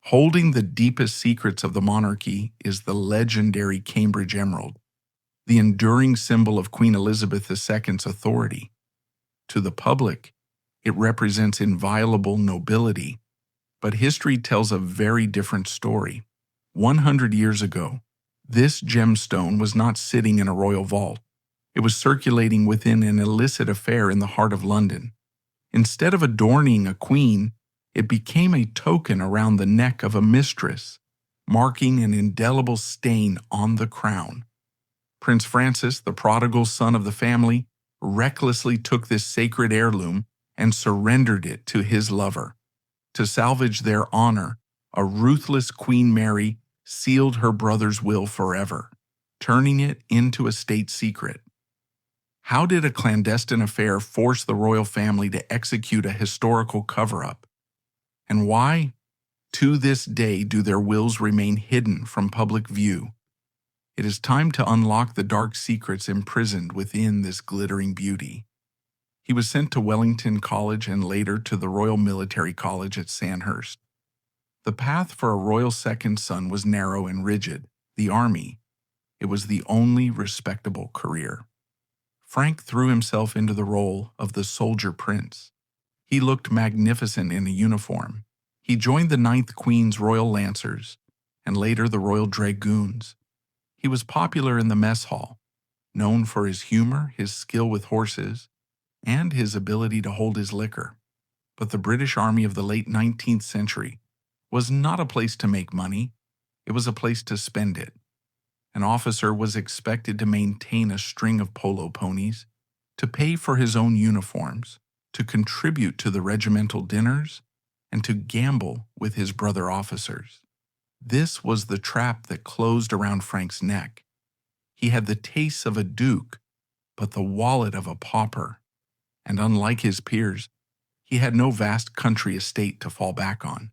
Holding the deepest secrets of the monarchy is the legendary Cambridge emerald, the enduring symbol of Queen Elizabeth II's authority. To the public, it represents inviolable nobility, but history tells a very different story. 100 years ago, this gemstone was not sitting in a royal vault. It was circulating within an illicit affair in the heart of London. Instead of adorning a queen, it became a token around the neck of a mistress, marking an indelible stain on the crown. Prince Francis, the prodigal son of the family, recklessly took this sacred heirloom and surrendered it to his lover. To salvage their honor, a ruthless Queen Mary sealed her brother's will forever, turning it into a state secret. How did a clandestine affair force the royal family to execute a historical cover-up? And why, to this day, do their wills remain hidden from public view? It is time to unlock the dark secrets imprisoned within this glittering beauty. He was sent to Wellington College and later to the Royal Military College at Sandhurst. The path for a royal second son was narrow and rigid. The army. It was the only respectable career. Frank threw himself into the role of the soldier prince. He looked magnificent in a uniform. He joined the 9th Queen's Royal Lancers and later the Royal Dragoons. He was popular in the mess hall, known for his humor, his skill with horses, and his ability to hold his liquor. But the British Army of the late 19th century was not a place to make money. It was a place to spend it. An officer was expected to maintain a string of polo ponies, to pay for his own uniforms, to contribute to the regimental dinners, and to gamble with his brother officers. This was the trap that closed around Frank's neck. He had the tastes of a duke, but the wallet of a pauper. And unlike his peers, he had no vast country estate to fall back on.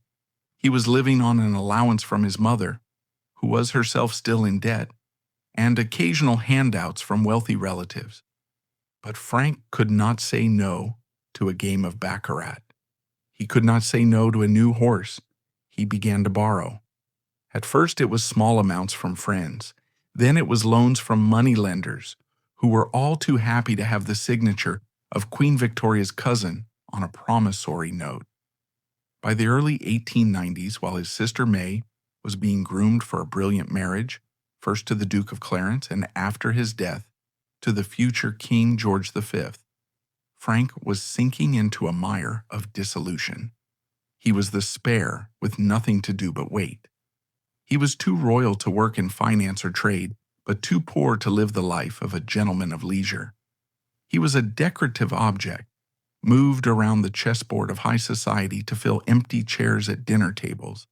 He was living on an allowance from his mother, who was herself still in debt, and occasional handouts from wealthy relatives. But Frank could not say no to a game of baccarat. He could not say no to a new horse. He began to borrow. At first it was small amounts from friends. Then it was loans from moneylenders, who were all too happy to have the signature of Queen Victoria's cousin on a promissory note. By the early 1890s, while his sister May was being groomed for a brilliant marriage, first to the Duke of Clarence and after his death to the future King George V, Frank was sinking into a mire of dissolution. He was the spare with nothing to do but wait. He was too royal to work in finance or trade, but too poor to live the life of a gentleman of leisure. He was a decorative object, moved around the chessboard of high society to fill empty chairs at dinner tables.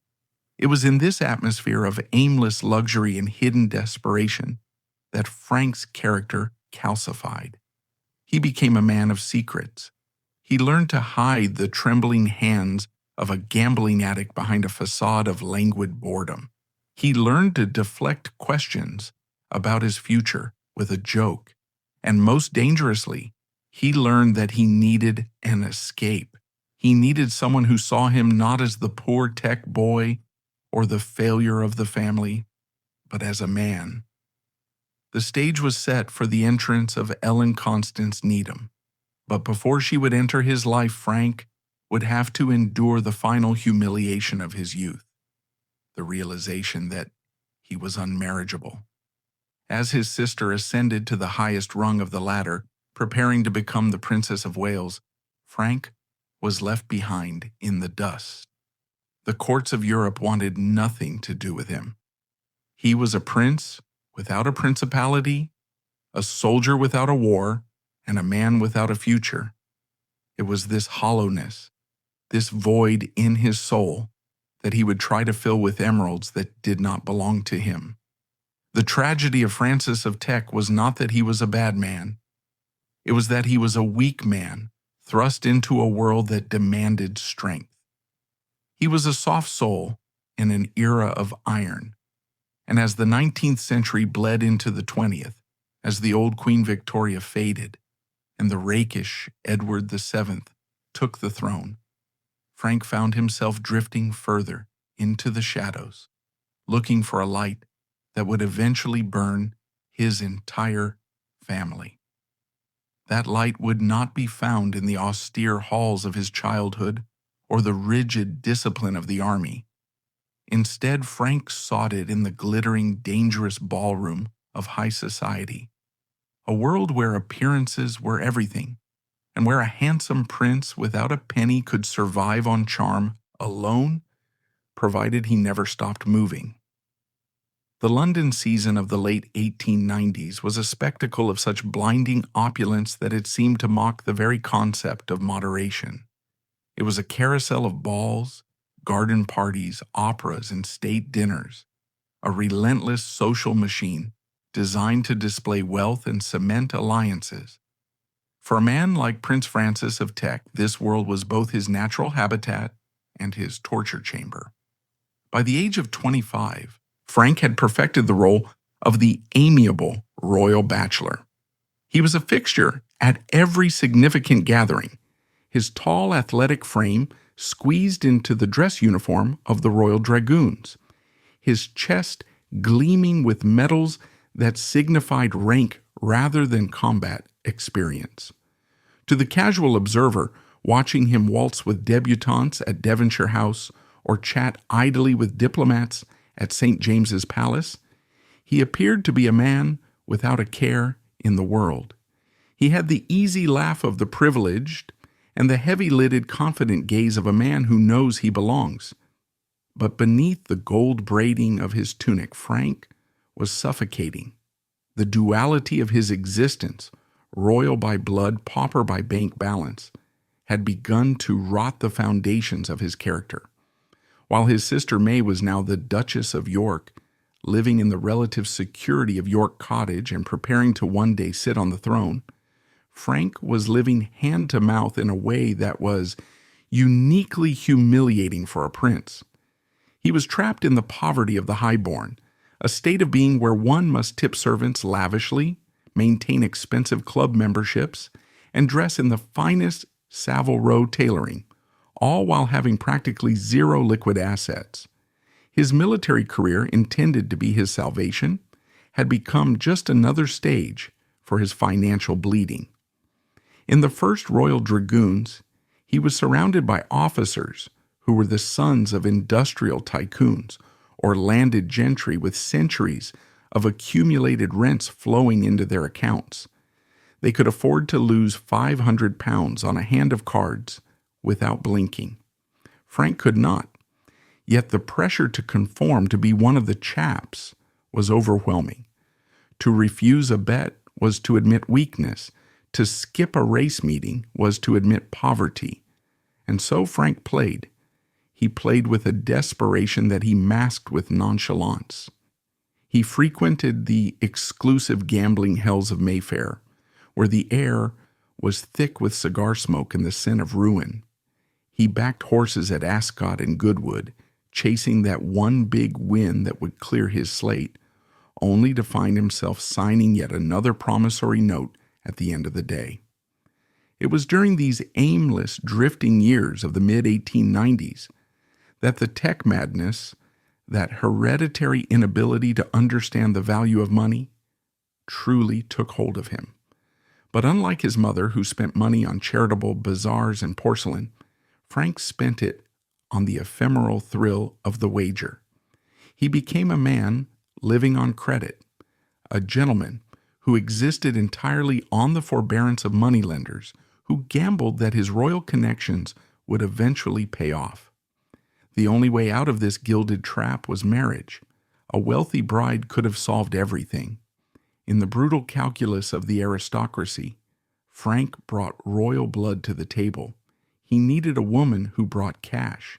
It was in this atmosphere of aimless luxury and hidden desperation that Frank's character calcified. He became a man of secrets. He learned to hide the trembling hands of a gambling addict behind a facade of languid boredom. He learned to deflect questions about his future with a joke. And most dangerously, he learned that he needed an escape. He needed someone who saw him not as the poor tech boy or the failure of the family, but as a man. The stage was set for the entrance of Ellen Constance Needham, but before she would enter his life, Frank would have to endure the final humiliation of his youth, the realization that he was unmarriageable. As his sister ascended to the highest rung of the ladder, preparing to become the Princess of Wales, Frank was left behind in the dust. The courts of Europe wanted nothing to do with him. He was a prince without a principality, a soldier without a war, and a man without a future. It was this hollowness, this void in his soul, that he would try to fill with emeralds that did not belong to him. The tragedy of Francis of Teck was not that he was a bad man. It was that he was a weak man, thrust into a world that demanded strength. He was a soft soul in an era of iron. And as the 19th century bled into the 20th, as the old Queen Victoria faded, and the rakish Edward VII took the throne, Frank found himself drifting further into the shadows, looking for a light that would eventually burn his entire family. That light would not be found in the austere halls of his childhood or the rigid discipline of the army. Instead, Frank sought it in the glittering, dangerous ballroom of high society, a world where appearances were everything, and where a handsome prince without a penny could survive on charm alone, provided he never stopped moving. The London season of the late 1890s was a spectacle of such blinding opulence that it seemed to mock the very concept of moderation. It was a carousel of balls, garden parties, operas, and state dinners, a relentless social machine designed to display wealth and cement alliances. For a man like Prince Francis of Teck, this world was both his natural habitat and his torture chamber. By the age of 25, Frank had perfected the role of the amiable royal bachelor. He was a fixture at every significant gathering, his tall athletic frame squeezed into the dress uniform of the Royal Dragoons, his chest gleaming with medals that signified rank rather than combat experience. To the casual observer, watching him waltz with debutantes at Devonshire House or chat idly with diplomats at St. James's Palace, he appeared to be a man without a care in the world. He had the easy laugh of the privileged and the heavy-lidded, confident gaze of a man who knows he belongs. But beneath the gold braiding of his tunic, Frank was suffocating. The duality of his existence, royal by blood, pauper by bank balance, had begun to rot the foundations of his character. While his sister May was now the Duchess of York, living in the relative security of York Cottage and preparing to one day sit on the throne, Frank was living hand to mouth in a way that was uniquely humiliating for a prince. He was trapped in the poverty of the highborn, a state of being where one must tip servants lavishly, maintain expensive club memberships, and dress in the finest Savile Row tailoring, all while having practically zero liquid assets. His military career, intended to be his salvation, had become just another stage for his financial bleeding. In the 1st Royal Dragoons, he was surrounded by officers who were the sons of industrial tycoons or landed gentry with centuries of accumulated rents flowing into their accounts. They could afford to lose £500 on a hand of cards without blinking. Frank could not, yet the pressure to conform to be one of the chaps was overwhelming. To refuse a bet was to admit weakness. To skip a race meeting was to admit poverty. And so Frank played. He played with a desperation that he masked with nonchalance. He frequented the exclusive gambling hells of Mayfair, where the air was thick with cigar smoke and the scent of ruin. He backed horses at Ascot and Goodwood, chasing that one big win that would clear his slate, only to find himself signing yet another promissory note at the end of the day. It was during these aimless, drifting years of the mid-1890s that the tech madness, that hereditary inability to understand the value of money, truly took hold of him. But unlike his mother, who spent money on charitable bazaars and porcelain, Frank spent it on the ephemeral thrill of the wager. He became a man living on credit, a gentleman who existed entirely on the forbearance of moneylenders, who gambled that his royal connections would eventually pay off. The only way out of this gilded trap was marriage. A wealthy bride could have solved everything. In the brutal calculus of the aristocracy, Frank brought royal blood to the table. He needed a woman who brought cash.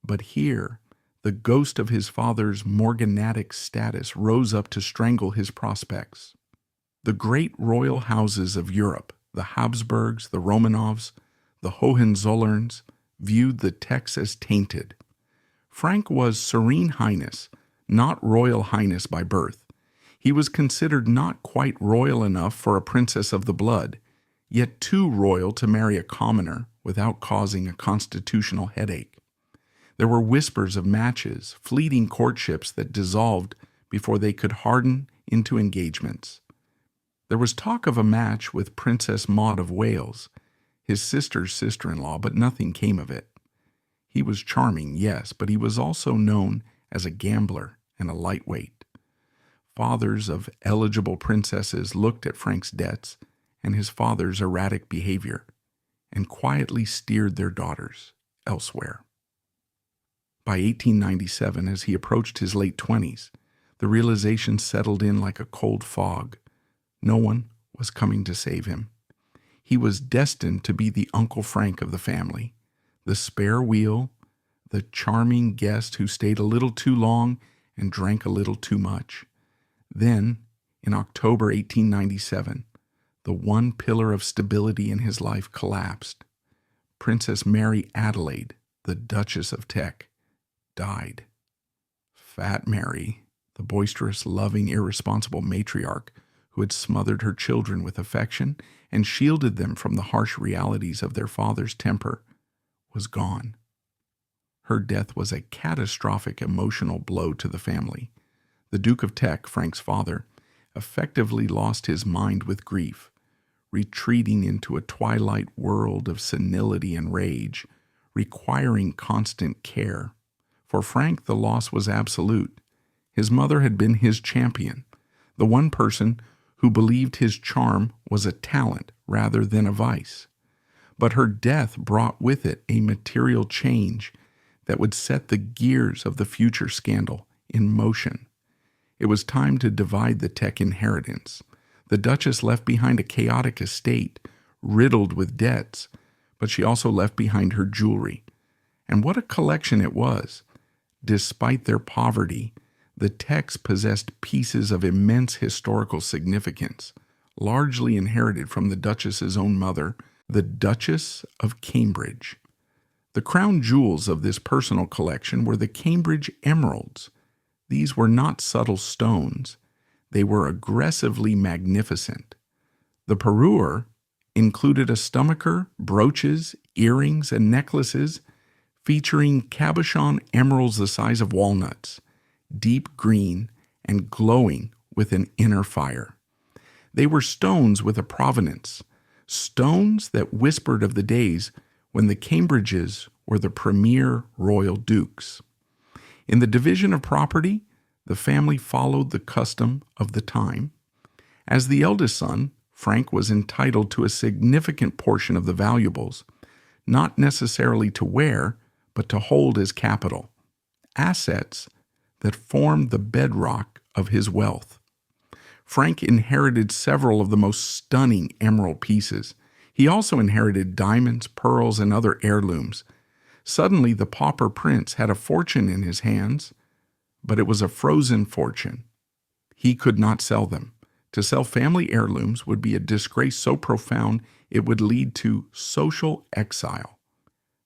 But here, the ghost of his father's morganatic status rose up to strangle his prospects. The great royal houses of Europe, the Habsburgs, the Romanovs, the Hohenzollerns, viewed the Tecks as tainted. Frank was Serene Highness, not Royal Highness by birth. He was considered not quite royal enough for a princess of the blood, yet too royal to marry a commoner without causing a constitutional headache. There were whispers of matches, fleeting courtships that dissolved before they could harden into engagements. There was talk of a match with Princess Maud of Wales, his sister's sister-in-law, but nothing came of it. He was charming, yes, but he was also known as a gambler and a lightweight. Fathers of eligible princesses looked at Frank's debts and his father's erratic behavior and quietly steered their daughters elsewhere. By 1897, as he approached his late 20s, the realization settled in like a cold fog. No one was coming to save him. He was destined to be the Uncle Frank of the family, the spare wheel, the charming guest who stayed a little too long and drank a little too much. Then, in October 1897, the one pillar of stability in his life collapsed. Princess Mary Adelaide, the Duchess of Teck, died. Fat Mary, the boisterous, loving, irresponsible matriarch who had smothered her children with affection and shielded them from the harsh realities of their father's temper, was gone. Her death was a catastrophic emotional blow to the family. The Duke of Teck, Frank's father, effectively lost his mind with grief, retreating into a twilight world of senility and rage, requiring constant care. For Frank, the loss was absolute. His mother had been his champion, the one person who believed his charm was a talent rather than a vice. But her death brought with it a material change that would set the gears of the future scandal in motion. It was time to divide the Teck inheritance. The Duchess left behind a chaotic estate riddled with debts, but she also left behind her jewelry. And what a collection it was! Despite their poverty, the Tecks possessed pieces of immense historical significance, largely inherited from the Duchess's own mother, the Duchess of Cambridge. The crown jewels of this personal collection were the Cambridge emeralds. These were not subtle stones. They were aggressively magnificent. The parure included a stomacher, brooches, earrings, and necklaces featuring cabochon emeralds the size of walnuts, deep green and glowing with an inner fire. They were stones with a provenance, stones that whispered of the days when the Cambridges were the premier royal dukes. In the division of property, the family followed the custom of the time. As the eldest son, Frank was entitled to a significant portion of the valuables, not necessarily to wear, but to hold as capital, assets that formed the bedrock of his wealth. Frank inherited several of the most stunning emerald pieces. He also inherited diamonds, pearls, and other heirlooms. Suddenly, the pauper prince had a fortune in his hands, but it was a frozen fortune. He could not sell them. To sell family heirlooms would be a disgrace so profound it would lead to social exile.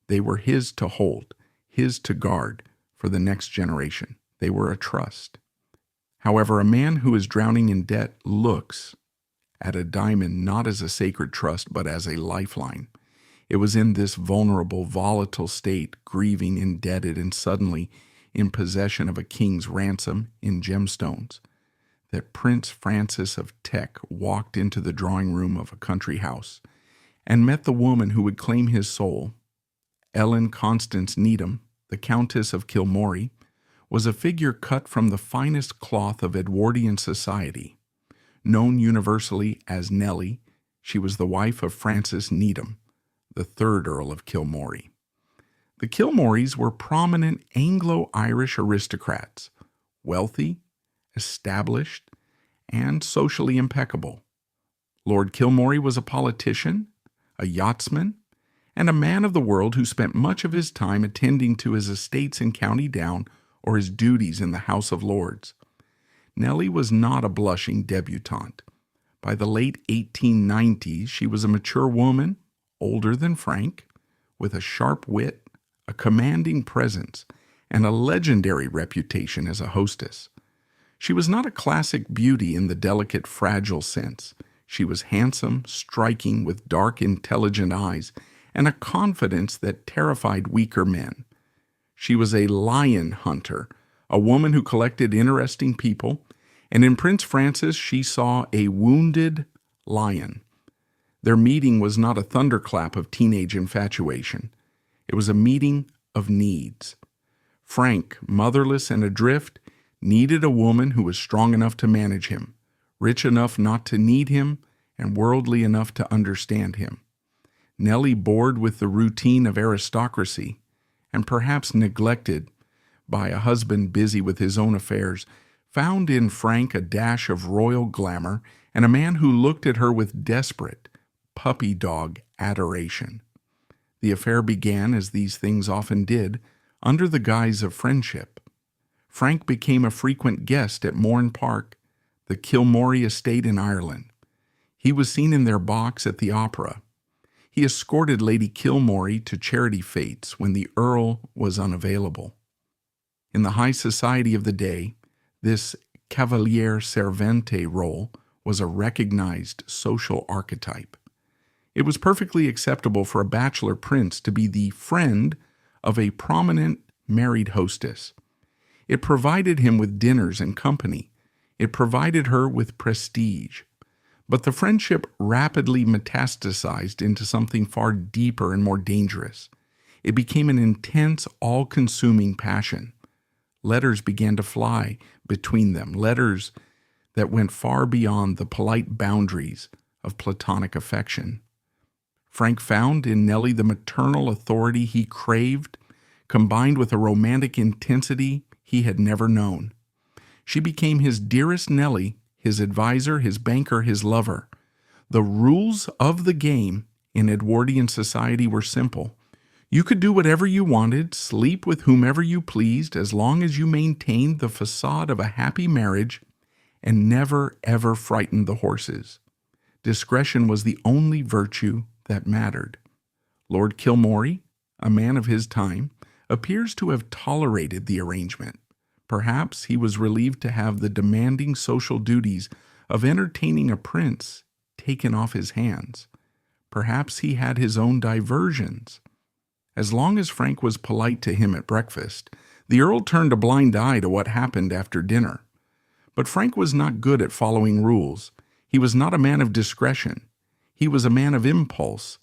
They were his to hold, his to guard for the next generation. They were a trust. However, a man who is drowning in debt looks at a diamond not as a sacred trust, but as a lifeline. It was in this vulnerable, volatile state, grieving, indebted, and suddenly in possession of a king's ransom in gemstones, that Prince Francis of Teck walked into the drawing room of a country house and met the woman who would claim his soul. Ellen Constance Needham, the Countess of Kilmorey, was a figure cut from the finest cloth of Edwardian society. Known universally as Nellie, she was the wife of Francis Needham, the third Earl of Kilmorey. The Kilmoreys were prominent Anglo-Irish aristocrats, wealthy, established, and socially impeccable. Lord Kilmorey was a politician, a yachtsman, and a man of the world who spent much of his time attending to his estates in County Down or his duties in the House of Lords. Nellie was not a blushing debutante. By the late 1890s, she was a mature woman, older than Frank, with a sharp wit, a commanding presence, and a legendary reputation as a hostess. She was not a classic beauty in the delicate, fragile sense. She was handsome, striking, with dark, intelligent eyes, and a confidence that terrified weaker men. She was a lion hunter, a woman who collected interesting people, and in Prince Francis she saw a wounded lion. Their meeting was not a thunderclap of teenage infatuation. It was a meeting of needs. Frank, motherless and adrift, needed a woman who was strong enough to manage him, rich enough not to need him, and worldly enough to understand him. Nellie, bored with the routine of aristocracy, and perhaps neglected by a husband busy with his own affairs, found in Frank a dash of royal glamour and a man who looked at her with desperate, puppy dog adoration. The affair began, as these things often did, under the guise of friendship. Frank became a frequent guest at Morn Park, the Kilmorey estate in Ireland. He was seen in their box at the opera. He escorted Lady Kilmorey to charity fêtes when the Earl was unavailable. In the high society of the day, this cavaliere servente role was a recognized social archetype. It was perfectly acceptable for a bachelor prince to be the friend of a prominent married hostess. It provided him with dinners and company. It provided her with prestige. But the friendship rapidly metastasized into something far deeper and more dangerous. It became an intense, all-consuming passion. Letters began to fly between them, letters that went far beyond the polite boundaries of platonic affection. Frank found in Nellie the maternal authority he craved, combined with a romantic intensity he had never known. She became his dearest Nellie, his advisor, his banker, his lover. The rules of the game in Edwardian society were simple. You could do whatever you wanted, sleep with whomever you pleased, as long as you maintained the facade of a happy marriage and never, ever frightened the horses. Discretion was the only virtue that mattered. Lord Kilmorey, a man of his time, appears to have tolerated the arrangement. Perhaps he was relieved to have the demanding social duties of entertaining a prince taken off his hands. Perhaps he had his own diversions. As long as Frank was polite to him at breakfast, the Earl turned a blind eye to what happened after dinner. But Frank was not good at following rules. He was not a man of discretion. He was a man of impulse.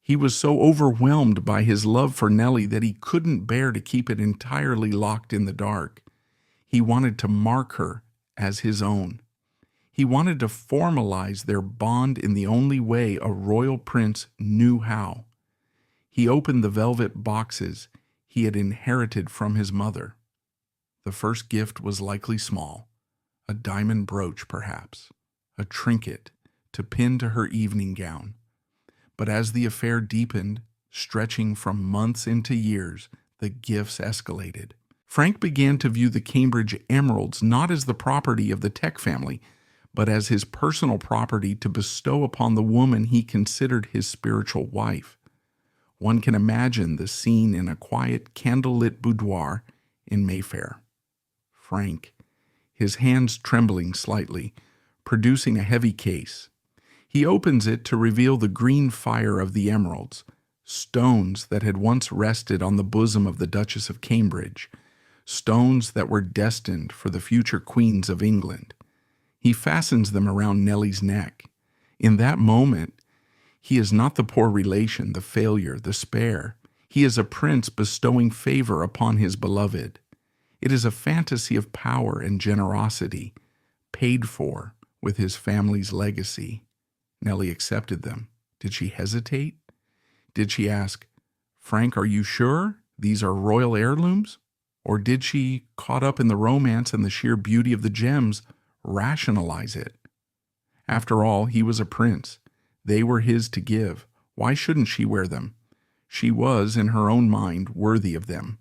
He was so overwhelmed by his love for Nellie that he couldn't bear to keep it entirely locked in the dark. He wanted to mark her as his own. He wanted to formalize their bond in the only way a royal prince knew how. He opened the velvet boxes he had inherited from his mother. The first gift was likely small, a diamond brooch perhaps, a trinket to pin to her evening gown. But as the affair deepened, stretching from months into years, the gifts escalated. Frank began to view the Cambridge emeralds not as the property of the Tech family, but as his personal property to bestow upon the woman he considered his spiritual wife. One can imagine the scene in a quiet, candlelit boudoir in Mayfair. Frank, his hands trembling slightly, producing a heavy case. He opens it to reveal the green fire of the emeralds, stones that had once rested on the bosom of the Duchess of Cambridge, stones that were destined for the future queens of England. He fastens them around Nellie's neck. In that moment, he is not the poor relation, the failure, the spare. He is a prince bestowing favor upon his beloved. It is a fantasy of power and generosity, paid for with his family's legacy. Nellie accepted them. Did she hesitate? Did she ask, "Frank, are you sure these are royal heirlooms?" Or did she, caught up in the romance and the sheer beauty of the gems, rationalize it? After all, he was a prince. They were his to give. Why shouldn't she wear them? She was, in her own mind, worthy of them.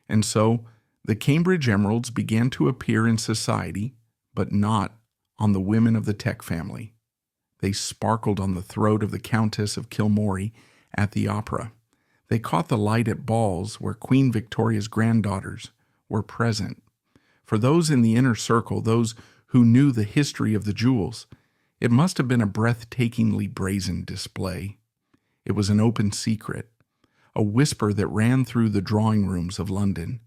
And so, the Cambridge emeralds began to appear in society, but not on the women of the Tech family. They sparkled on the throat of the Countess of Kilmorey at the opera. They caught the light at balls where Queen Victoria's granddaughters were present. For those in the inner circle, those who knew the history of the jewels, it must have been a breathtakingly brazen display. It was an open secret. a whisper that ran through the drawing rooms of London.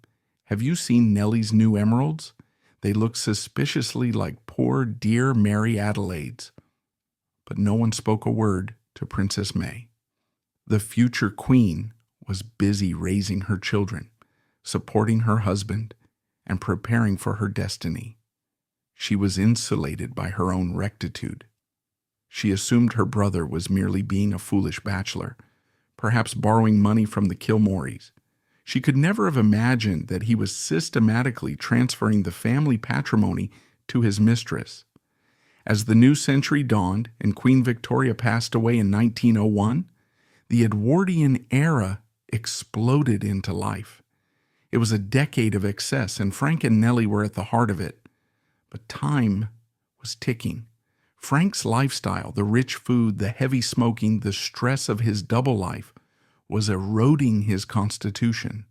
"Have you seen Nellie's new emeralds? They look suspiciously like poor dear Mary Adelaide's." But no one spoke a word to Princess May. The future queen was busy raising her children, supporting her husband, and preparing for her destiny. She was insulated by her own rectitude. She assumed her brother was merely being a foolish bachelor, perhaps borrowing money from the Kilmorys. She could never have imagined that he was systematically transferring the family patrimony to his mistress. As the new century dawned and Queen Victoria passed away in 1901, the Edwardian era exploded into life. It was a decade of excess, and Frank and Nellie were at the heart of it. But time was ticking. Frank's lifestyle, the rich food, the heavy smoking, the stress of his double life, was eroding his constitution.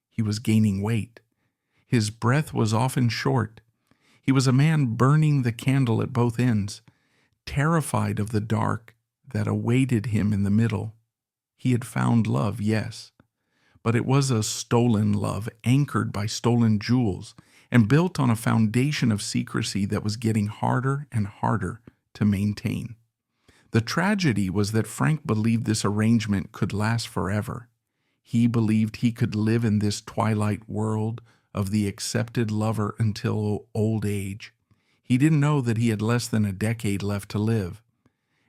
He was gaining weight. His breath was often short. He was a man burning the candle at both ends, terrified of the dark that awaited him in the middle. He had found love, yes, but it was a stolen love, anchored by stolen jewels, and built on a foundation of secrecy that was getting harder and harder to maintain. The tragedy was that Frank believed this arrangement could last forever. He believed he could live in this twilight world of the accepted lover until old age. He didn't know that he had less than a decade left to live.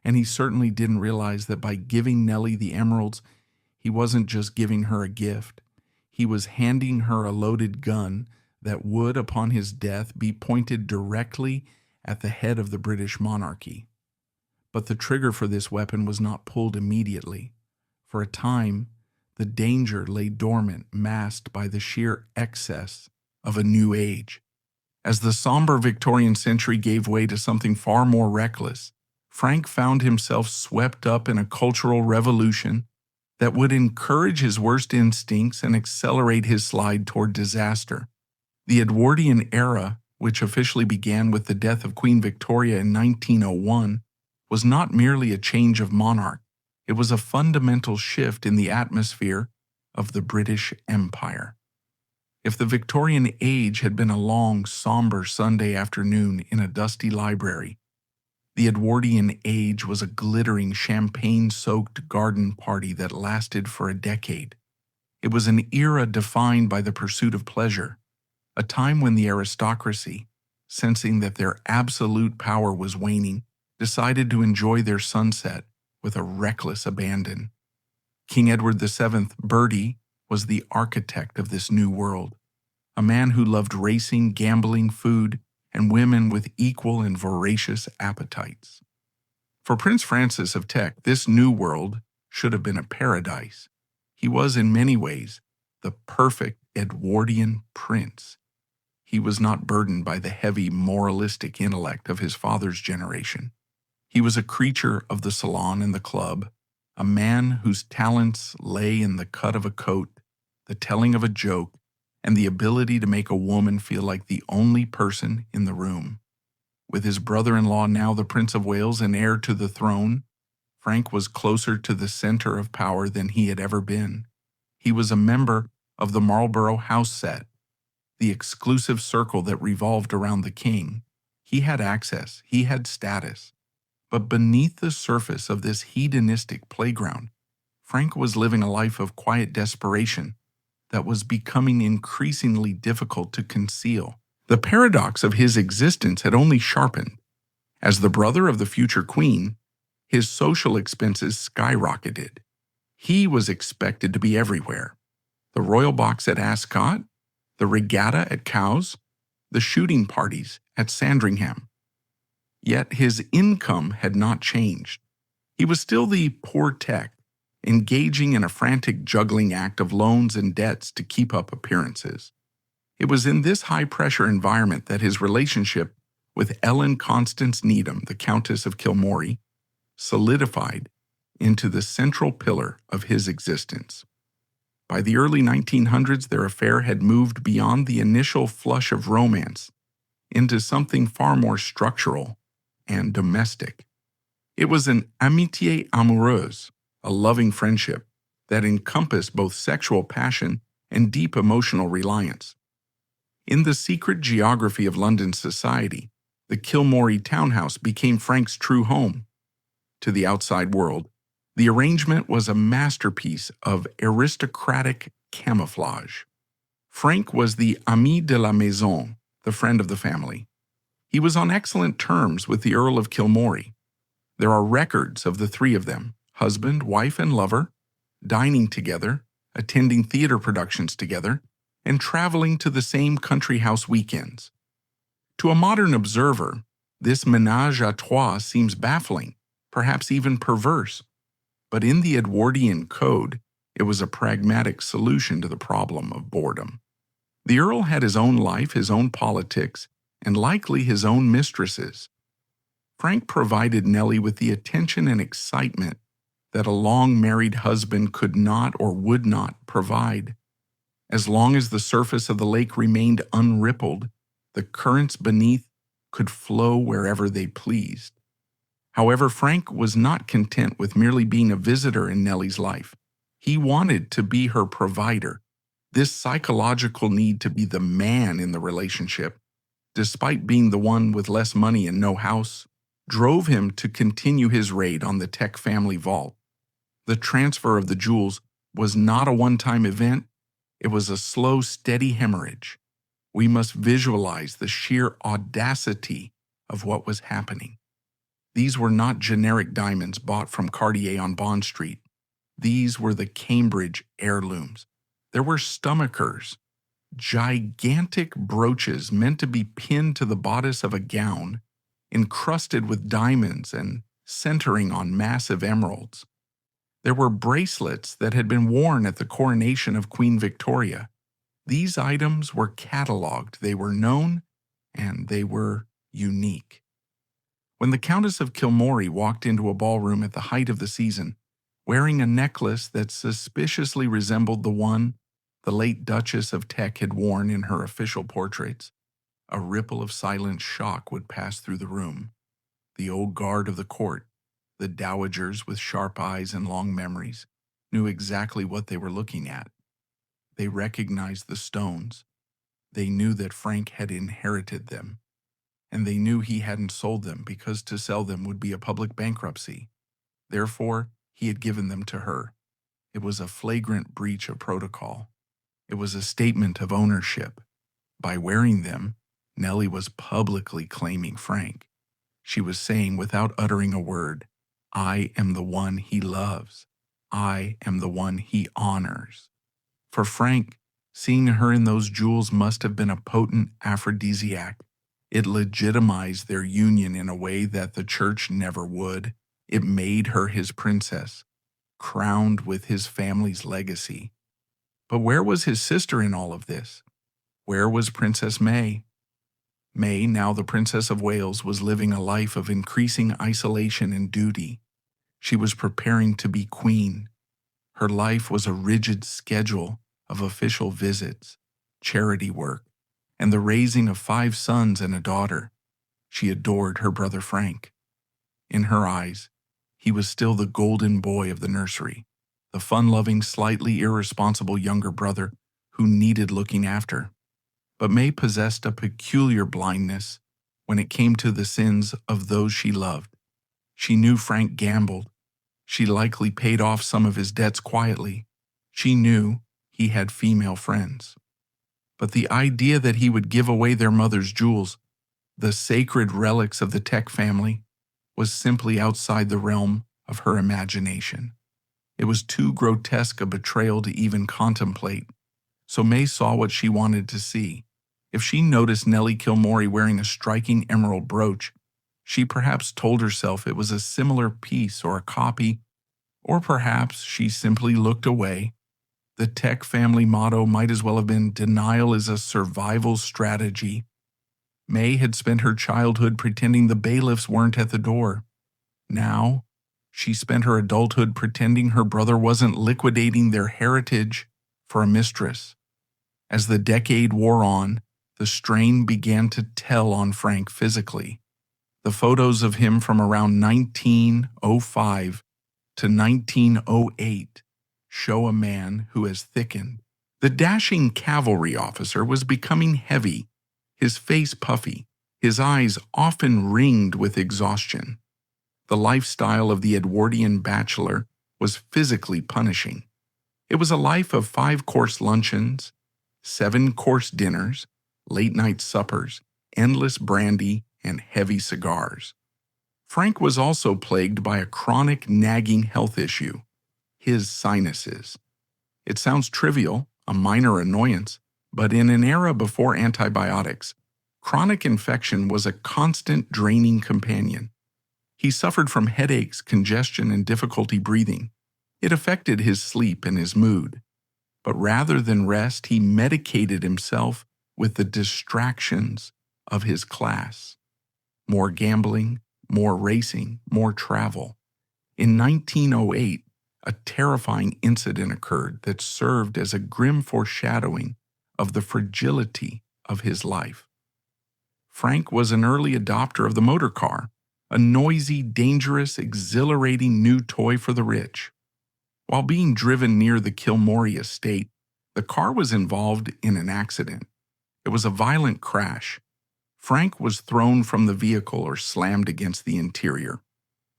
And he certainly didn't realize that by giving Nellie the emeralds, he wasn't just giving her a gift. He was handing her a loaded gun that would, upon his death, be pointed directly at the head of the British monarchy. But the trigger for this weapon was not pulled immediately. For a time, the danger lay dormant, masked by the sheer excess of a new age. As the somber Victorian century gave way to something far more reckless, Frank found himself swept up in a cultural revolution that would encourage his worst instincts and accelerate his slide toward disaster. The Edwardian era, which officially began with the death of Queen Victoria in 1901, was not merely a change of monarch. It was a fundamental shift in the atmosphere of the British Empire. If the Victorian age had been a long, somber Sunday afternoon in a dusty library, the Edwardian age was a glittering, champagne-soaked garden party that lasted for a decade. It was an era defined by the pursuit of pleasure, a time when the aristocracy, sensing that their absolute power was waning, decided to enjoy their sunset with a reckless abandon. King Edward VII, Bertie, was the architect of this new world, a man who loved racing, gambling, food, and women with equal and voracious appetites. For Prince Francis of Teck, this new world should have been a paradise. He was in many ways the perfect Edwardian prince. He was not burdened by the heavy moralistic intellect of his father's generation. He was a creature of the salon and the club, a man whose talents lay in the cut of a coat, the telling of a joke, and the ability to make a woman feel like the only person in the room. With his brother-in-law now the Prince of Wales and heir to the throne, Frank was closer to the center of power than he had ever been. He was a member of the Marlborough house set, the exclusive circle that revolved around the king. He had access, he had status. But beneath the surface of this hedonistic playground, Frank was living a life of quiet desperation that was becoming increasingly difficult to conceal. The paradox of his existence had only sharpened. As the brother of the future queen, his social expenses skyrocketed. He was expected to be everywhere. The royal box at Ascot, the regatta at Cowes, the shooting parties at Sandringham. Yet his income had not changed. He was still the poor Teck, engaging in a frantic juggling act of loans and debts to keep up appearances. It was in this high-pressure environment that his relationship with Ellen Constance Needham, the Countess of Kilmory, solidified into the central pillar of his existence. By the early 1900s, their affair had moved beyond the initial flush of romance into something far more structural and domestic. It was an amitié amoureuse, a loving friendship, that encompassed both sexual passion and deep emotional reliance. In the secret geography of London society, the Kilmorey townhouse became Frank's true home. To the outside world, the arrangement was a masterpiece of aristocratic camouflage. Frank was the ami de la maison, the friend of the family. He was on excellent terms with the Earl of Kilmorey. There are records of the three of them, husband, wife, and lover, dining together, attending theater productions together, and traveling to the same country house weekends. To a modern observer, this ménage à trois seems baffling, perhaps even perverse. But in the Edwardian code, it was a pragmatic solution to the problem of boredom. The Earl had his own life, his own politics, and likely his own mistresses. Frank provided Nellie with the attention and excitement that a long-married husband could not or would not provide. As long as the surface of the lake remained unrippled, the currents beneath could flow wherever they pleased. However, Frank was not content with merely being a visitor in Nellie's life. He wanted to be her provider. This psychological need to be the man in the relationship, despite being the one with less money and no house, drove him to continue his raid on the Tech family vault. The transfer of the jewels was not a one-time event. It was a slow, steady hemorrhage. We must visualize the sheer audacity of what was happening. These were not generic diamonds bought from Cartier on Bond Street. These were the Cambridge heirlooms. There were stomachers, gigantic brooches meant to be pinned to the bodice of a gown, encrusted with diamonds and centering on massive emeralds. There were bracelets that had been worn at the coronation of Queen Victoria. These items were catalogued, they were known, and they were unique. When the Countess of Kilmorey walked into a ballroom at the height of the season, wearing a necklace that suspiciously resembled the one the late Duchess of Teck had worn in her official portraits, a ripple of silent shock would pass through the room. The old guard of the court, the dowagers with sharp eyes and long memories, knew exactly what they were looking at. They recognized the stones. They knew that Frank had inherited them. And they knew he hadn't sold them because to sell them would be a public bankruptcy. Therefore, he had given them to her. It was a flagrant breach of protocol. It was a statement of ownership. By wearing them, Nellie was publicly claiming Frank. She was saying without uttering a word, "I am the one he loves. I am the one he honors." For Frank, seeing her in those jewels must have been a potent aphrodisiac. It legitimized their union in a way that the church never would. It made her his princess, crowned with his family's legacy. But where was his sister in all of this? Where was Princess May? May, now the Princess of Wales, was living a life of increasing isolation and duty. She was preparing to be queen. Her life was a rigid schedule of official visits, charity work, and the raising of 5 sons and a daughter. She adored her brother Frank. In her eyes, he was still the golden boy of the nursery, the fun-loving, slightly irresponsible younger brother who needed looking after. But May possessed a peculiar blindness when it came to the sins of those she loved. She knew Frank gambled. She likely paid off some of his debts quietly. She knew he had female friends. But the idea that he would give away their mother's jewels, the sacred relics of the Tech family, was simply outside the realm of her imagination. It was too grotesque a betrayal to even contemplate, so May saw what she wanted to see. If she noticed Nellie Kilmorey wearing a striking emerald brooch, she perhaps told herself it was a similar piece or a copy, or perhaps she simply looked away. The Tech family motto might as well have been "Denial is a survival strategy." May had spent her childhood pretending the bailiffs weren't at the door. Now, she spent her adulthood pretending her brother wasn't liquidating their heritage for a mistress. As the decade wore on, the strain began to tell on Frank physically. The photos of him from around 1905 to 1908 show a man who has thickened. The dashing cavalry officer was becoming heavy, his face puffy, his eyes often ringed with exhaustion. The lifestyle of the Edwardian bachelor was physically punishing. It was a life of 5-course luncheons, 7-course dinners, late-night suppers, endless brandy, and heavy cigars. Frank was also plagued by a chronic nagging health issue, his sinuses. It sounds trivial, a minor annoyance, but in an era before antibiotics, chronic infection was a constant draining companion. He suffered from headaches, congestion, and difficulty breathing. It affected his sleep and his mood. But rather than rest, he medicated himself with the distractions of his class. More gambling, more racing, more travel. In 1908, a terrifying incident occurred that served as a grim foreshadowing of the fragility of his life. Frank was an early adopter of the motor car, a noisy, dangerous, exhilarating new toy for the rich. While being driven near the Kilmorey estate, the car was involved in an accident. It was a violent crash. Frank was thrown from the vehicle or slammed against the interior.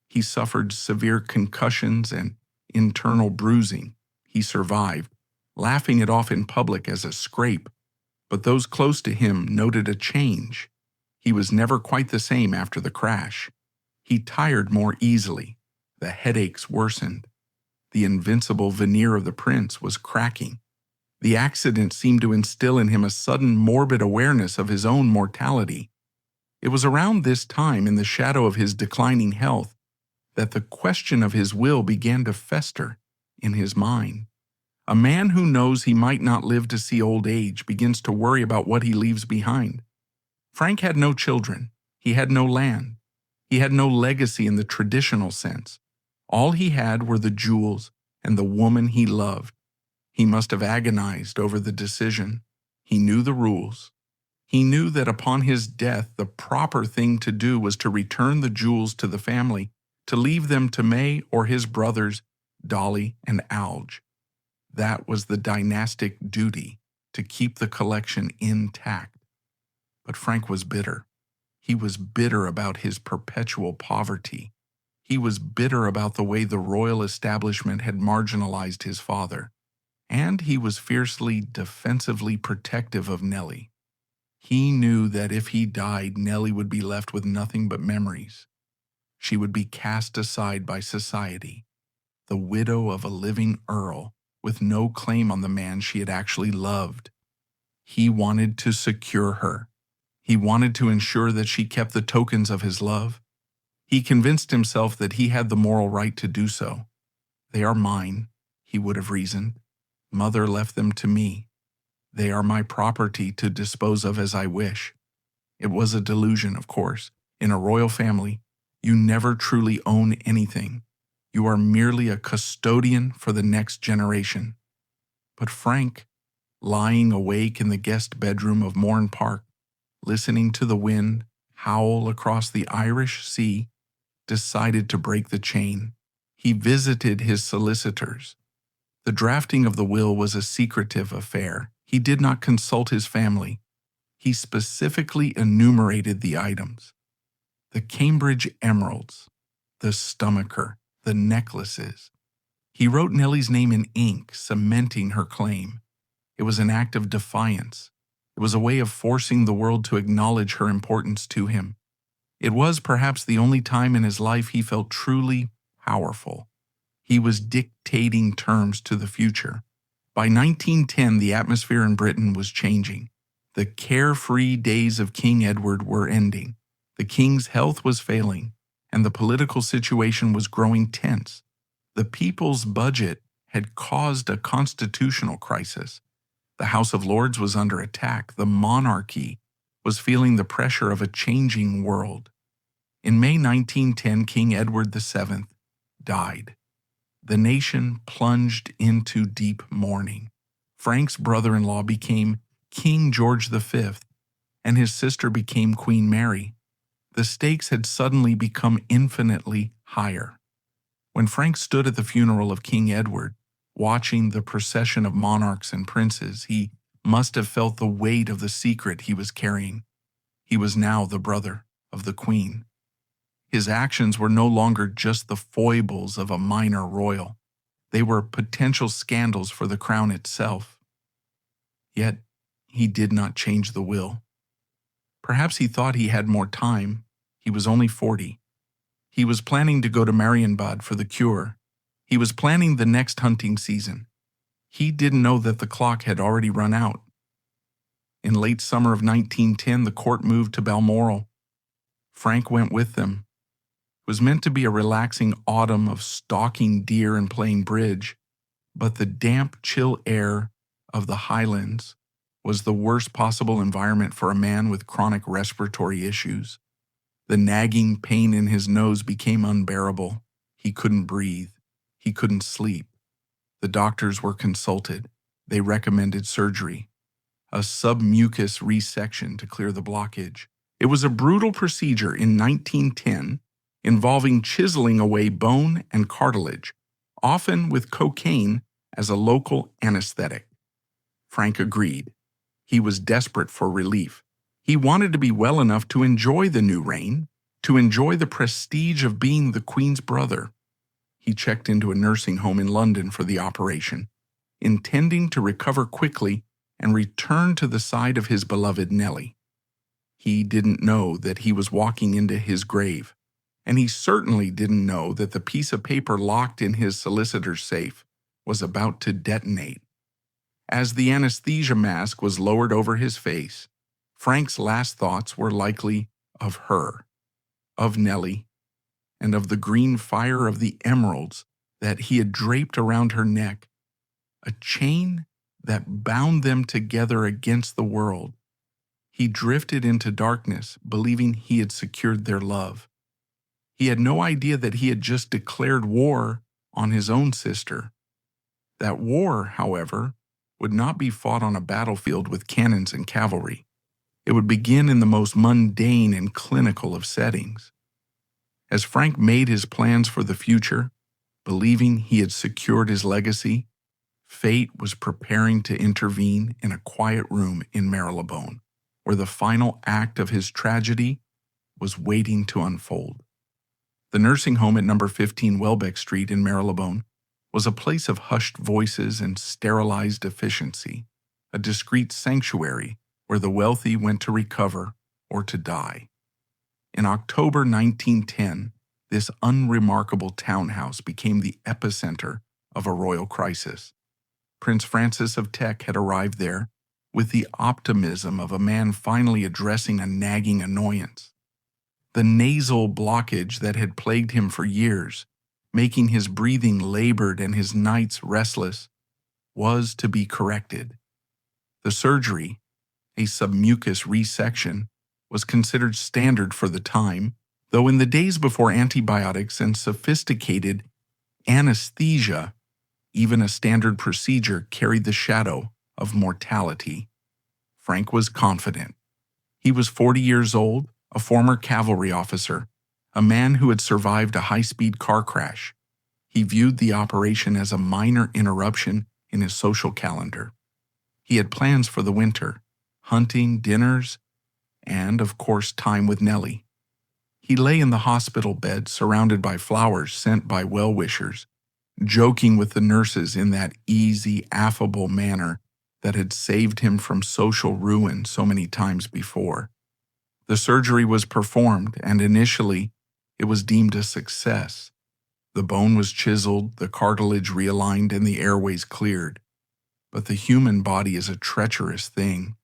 He suffered severe concussions and internal bruising. He survived, laughing it off in public as a scrape, but those close to him noted a change. He was never quite the same after the crash. He tired more easily. The headaches worsened. The invincible veneer of the prince was cracking. The accident seemed to instill in him a sudden morbid awareness of his own mortality. It was around this time, in the shadow of his declining health, that the question of his will began to fester in his mind. A man who knows he might not live to see old age begins to worry about what he leaves behind. Frank had no children. He had no land. He had no legacy in the traditional sense. All he had were the jewels and the woman he loved. He must have agonized over the decision. He knew the rules. He knew that upon his death, the proper thing to do was to return the jewels to the family, to leave them to May or his brothers, Dolly and Alge. That was the dynastic duty, to keep the collection intact. But Frank was bitter. He was bitter about his perpetual poverty. He was bitter about the way the royal establishment had marginalized his father. And he was fiercely, defensively protective of Nellie. He knew that if he died, Nellie would be left with nothing but memories. She would be cast aside by society, the widow of a living earl, with no claim on the man she had actually loved. He wanted to secure her. He wanted to ensure that she kept the tokens of his love. He convinced himself that he had the moral right to do so. They are mine, he would have reasoned. Mother left them to me. They are my property to dispose of as I wish. It was a delusion, of course. In a royal family, you never truly own anything. You are merely a custodian for the next generation. But Frank, lying awake in the guest bedroom of Morn Park, listening to the wind howl across the Irish Sea, decided to break the chain. He visited his solicitors. The drafting of the will was a secretive affair. He did not consult his family. He specifically enumerated the items: the Cambridge emeralds, the stomacher, the necklaces. He wrote Nellie's name in ink, cementing her claim. It was an act of defiance. It was a way of forcing the world to acknowledge her importance to him. It was perhaps the only time in his life he felt truly powerful. He was dictating terms to the future. By 1910, the atmosphere in Britain was changing. The carefree days of King Edward were ending. The king's health was failing, and the political situation was growing tense. The people's budget had caused a constitutional crisis. The House of Lords was under attack. The monarchy was feeling the pressure of a changing world. In May 1910, King Edward VII died. The nation plunged into deep mourning. Frank's brother-in-law became King George V, and his sister became Queen Mary. The stakes had suddenly become infinitely higher. When Frank stood at the funeral of King Edward, Watching the procession of monarchs and princes, he must have felt the weight of the secret he was carrying. He was now the brother of the queen. His actions were no longer just the foibles of a minor royal. They were potential scandals for the crown itself. Yet, he did not change the will. Perhaps he thought he had more time. He was only 40. He was planning to go to Marienbad for the cure. He was planning the next hunting season. He didn't know that the clock had already run out. In late summer of 1910, the court moved to Balmoral. Frank went with them. It was meant to be a relaxing autumn of stalking deer and playing bridge, but the damp, chill air of the highlands was the worst possible environment for a man with chronic respiratory issues. The nagging pain in his nose became unbearable. He couldn't breathe. He couldn't sleep. The doctors were consulted. They recommended surgery, a submucous resection to clear the blockage. It was a brutal procedure in 1910 involving chiseling away bone and cartilage, often with cocaine as a local anesthetic. Frank agreed. He was desperate for relief. He wanted to be well enough to enjoy the new reign, to enjoy the prestige of being the Queen's brother. He checked into a nursing home in London for the operation, intending to recover quickly and return to the side of his beloved Nellie. He didn't know that he was walking into his grave, and he certainly didn't know that the piece of paper locked in his solicitor's safe was about to detonate. As the anesthesia mask was lowered over his face, Frank's last thoughts were likely of her, of Nellie, and of the green fire of the emeralds that he had draped around her neck, a chain that bound them together against the world. He drifted into darkness, believing he had secured their love. He had no idea that he had just declared war on his own sister. That war, however, would not be fought on a battlefield with cannons and cavalry. It would begin in the most mundane and clinical of settings. As Frank made his plans for the future, believing he had secured his legacy, fate was preparing to intervene in a quiet room in Marylebone, where the final act of his tragedy was waiting to unfold. The nursing home at number 15 Welbeck Street in Marylebone was a place of hushed voices and sterilized efficiency, a discreet sanctuary where the wealthy went to recover or to die. In October 1910, this unremarkable townhouse became the epicenter of a royal crisis. Prince Francis of Teck had arrived there with the optimism of a man finally addressing a nagging annoyance. The nasal blockage that had plagued him for years, making his breathing labored and his nights restless, was to be corrected. The surgery, a submucous resection, was considered standard for the time, though in the days before antibiotics and sophisticated anesthesia, even a standard procedure carried the shadow of mortality. Frank was confident. He was 40 years old, a former cavalry officer, a man who had survived a high-speed car crash. He viewed the operation as a minor interruption in his social calendar. He had plans for the winter, hunting, dinners, and, of course, time with Nellie. He lay in the hospital bed surrounded by flowers sent by well-wishers, joking with the nurses in that easy, affable manner that had saved him from social ruin so many times before. The surgery was performed, and initially, it was deemed a success. The bone was chiseled, the cartilage realigned, and the airways cleared. But the human body is a treacherous thing.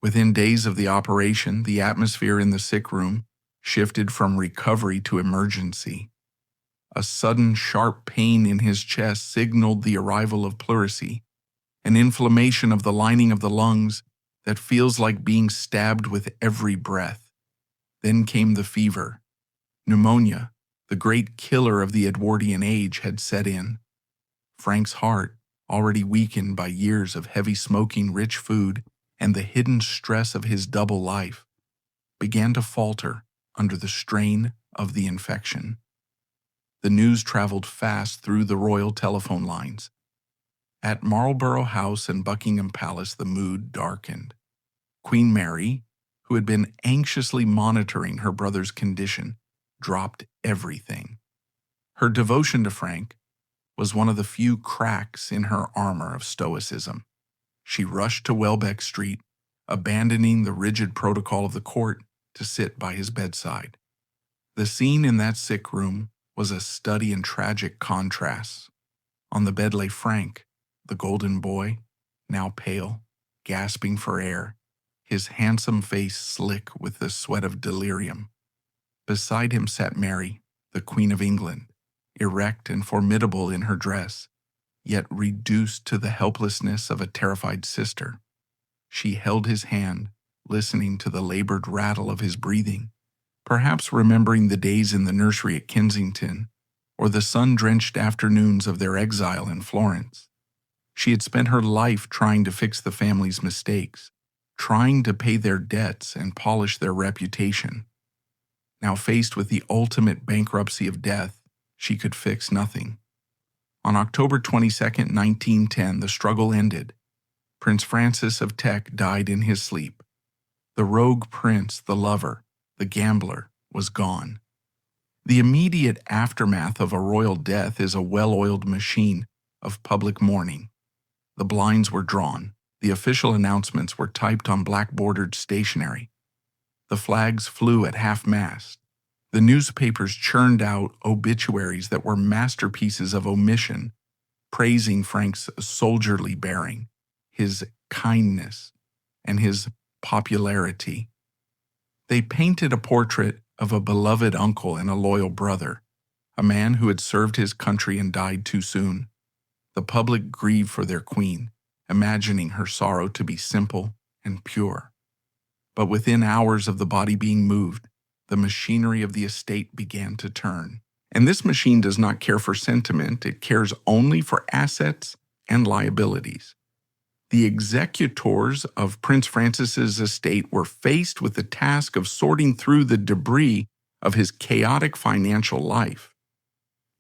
Within days of the operation, the atmosphere in the sick room shifted from recovery to emergency. A sudden, sharp pain in his chest signaled the arrival of pleurisy, an inflammation of the lining of the lungs that feels like being stabbed with every breath. Then came the fever. Pneumonia, the great killer of the Edwardian age, had set in. Frank's heart, already weakened by years of heavy smoking rich food and the hidden stress of his double life, began to falter under the strain of the infection. The news traveled fast through the royal telephone lines. At Marlborough House and Buckingham Palace, the mood darkened. Queen Mary, who had been anxiously monitoring her brother's condition, dropped everything. Her devotion to Frank was one of the few cracks in her armor of stoicism. She rushed to Welbeck Street, abandoning the rigid protocol of the court to sit by his bedside. The scene in that sick room was a study in tragic contrasts. On the bed lay Frank, the golden boy, now pale, gasping for air, his handsome face slick with the sweat of delirium. Beside him sat Mary, the Queen of England, erect and formidable in her dress, yet reduced to the helplessness of a terrified sister. She held his hand, listening to the labored rattle of his breathing, perhaps remembering the days in the nursery at Kensington, or the sun-drenched afternoons of their exile in Florence. She had spent her life trying to fix the family's mistakes, trying to pay their debts and polish their reputation. Now faced with the ultimate bankruptcy of death, she could fix nothing. On October 22, 1910, the struggle ended. Prince Francis of Teck died in his sleep. The rogue prince, the lover, the gambler, was gone. The immediate aftermath of a royal death is a well-oiled machine of public mourning. The blinds were drawn. The official announcements were typed on black-bordered stationery. The flags flew at half-mast. The newspapers churned out obituaries that were masterpieces of omission, praising Frank's soldierly bearing, his kindness, and his popularity. They painted a portrait of a beloved uncle and a loyal brother, a man who had served his country and died too soon. The public grieved for their queen, imagining her sorrow to be simple and pure. But within hours of the body being moved, the machinery of the estate began to turn. And this machine does not care for sentiment, it cares only for assets and liabilities. The executors of Prince Francis's estate were faced with the task of sorting through the debris of his chaotic financial life.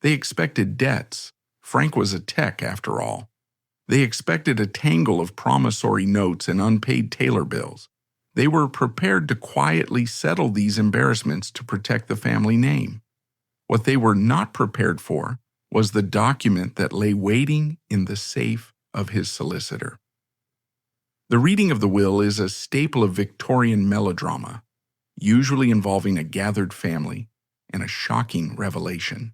They expected debts. Frank was a Teck, after all. They expected a tangle of promissory notes and unpaid tailor bills. They were prepared to quietly settle these embarrassments to protect the family name. What they were not prepared for was the document that lay waiting in the safe of his solicitor. The reading of the will is a staple of Victorian melodrama, usually involving a gathered family and a shocking revelation.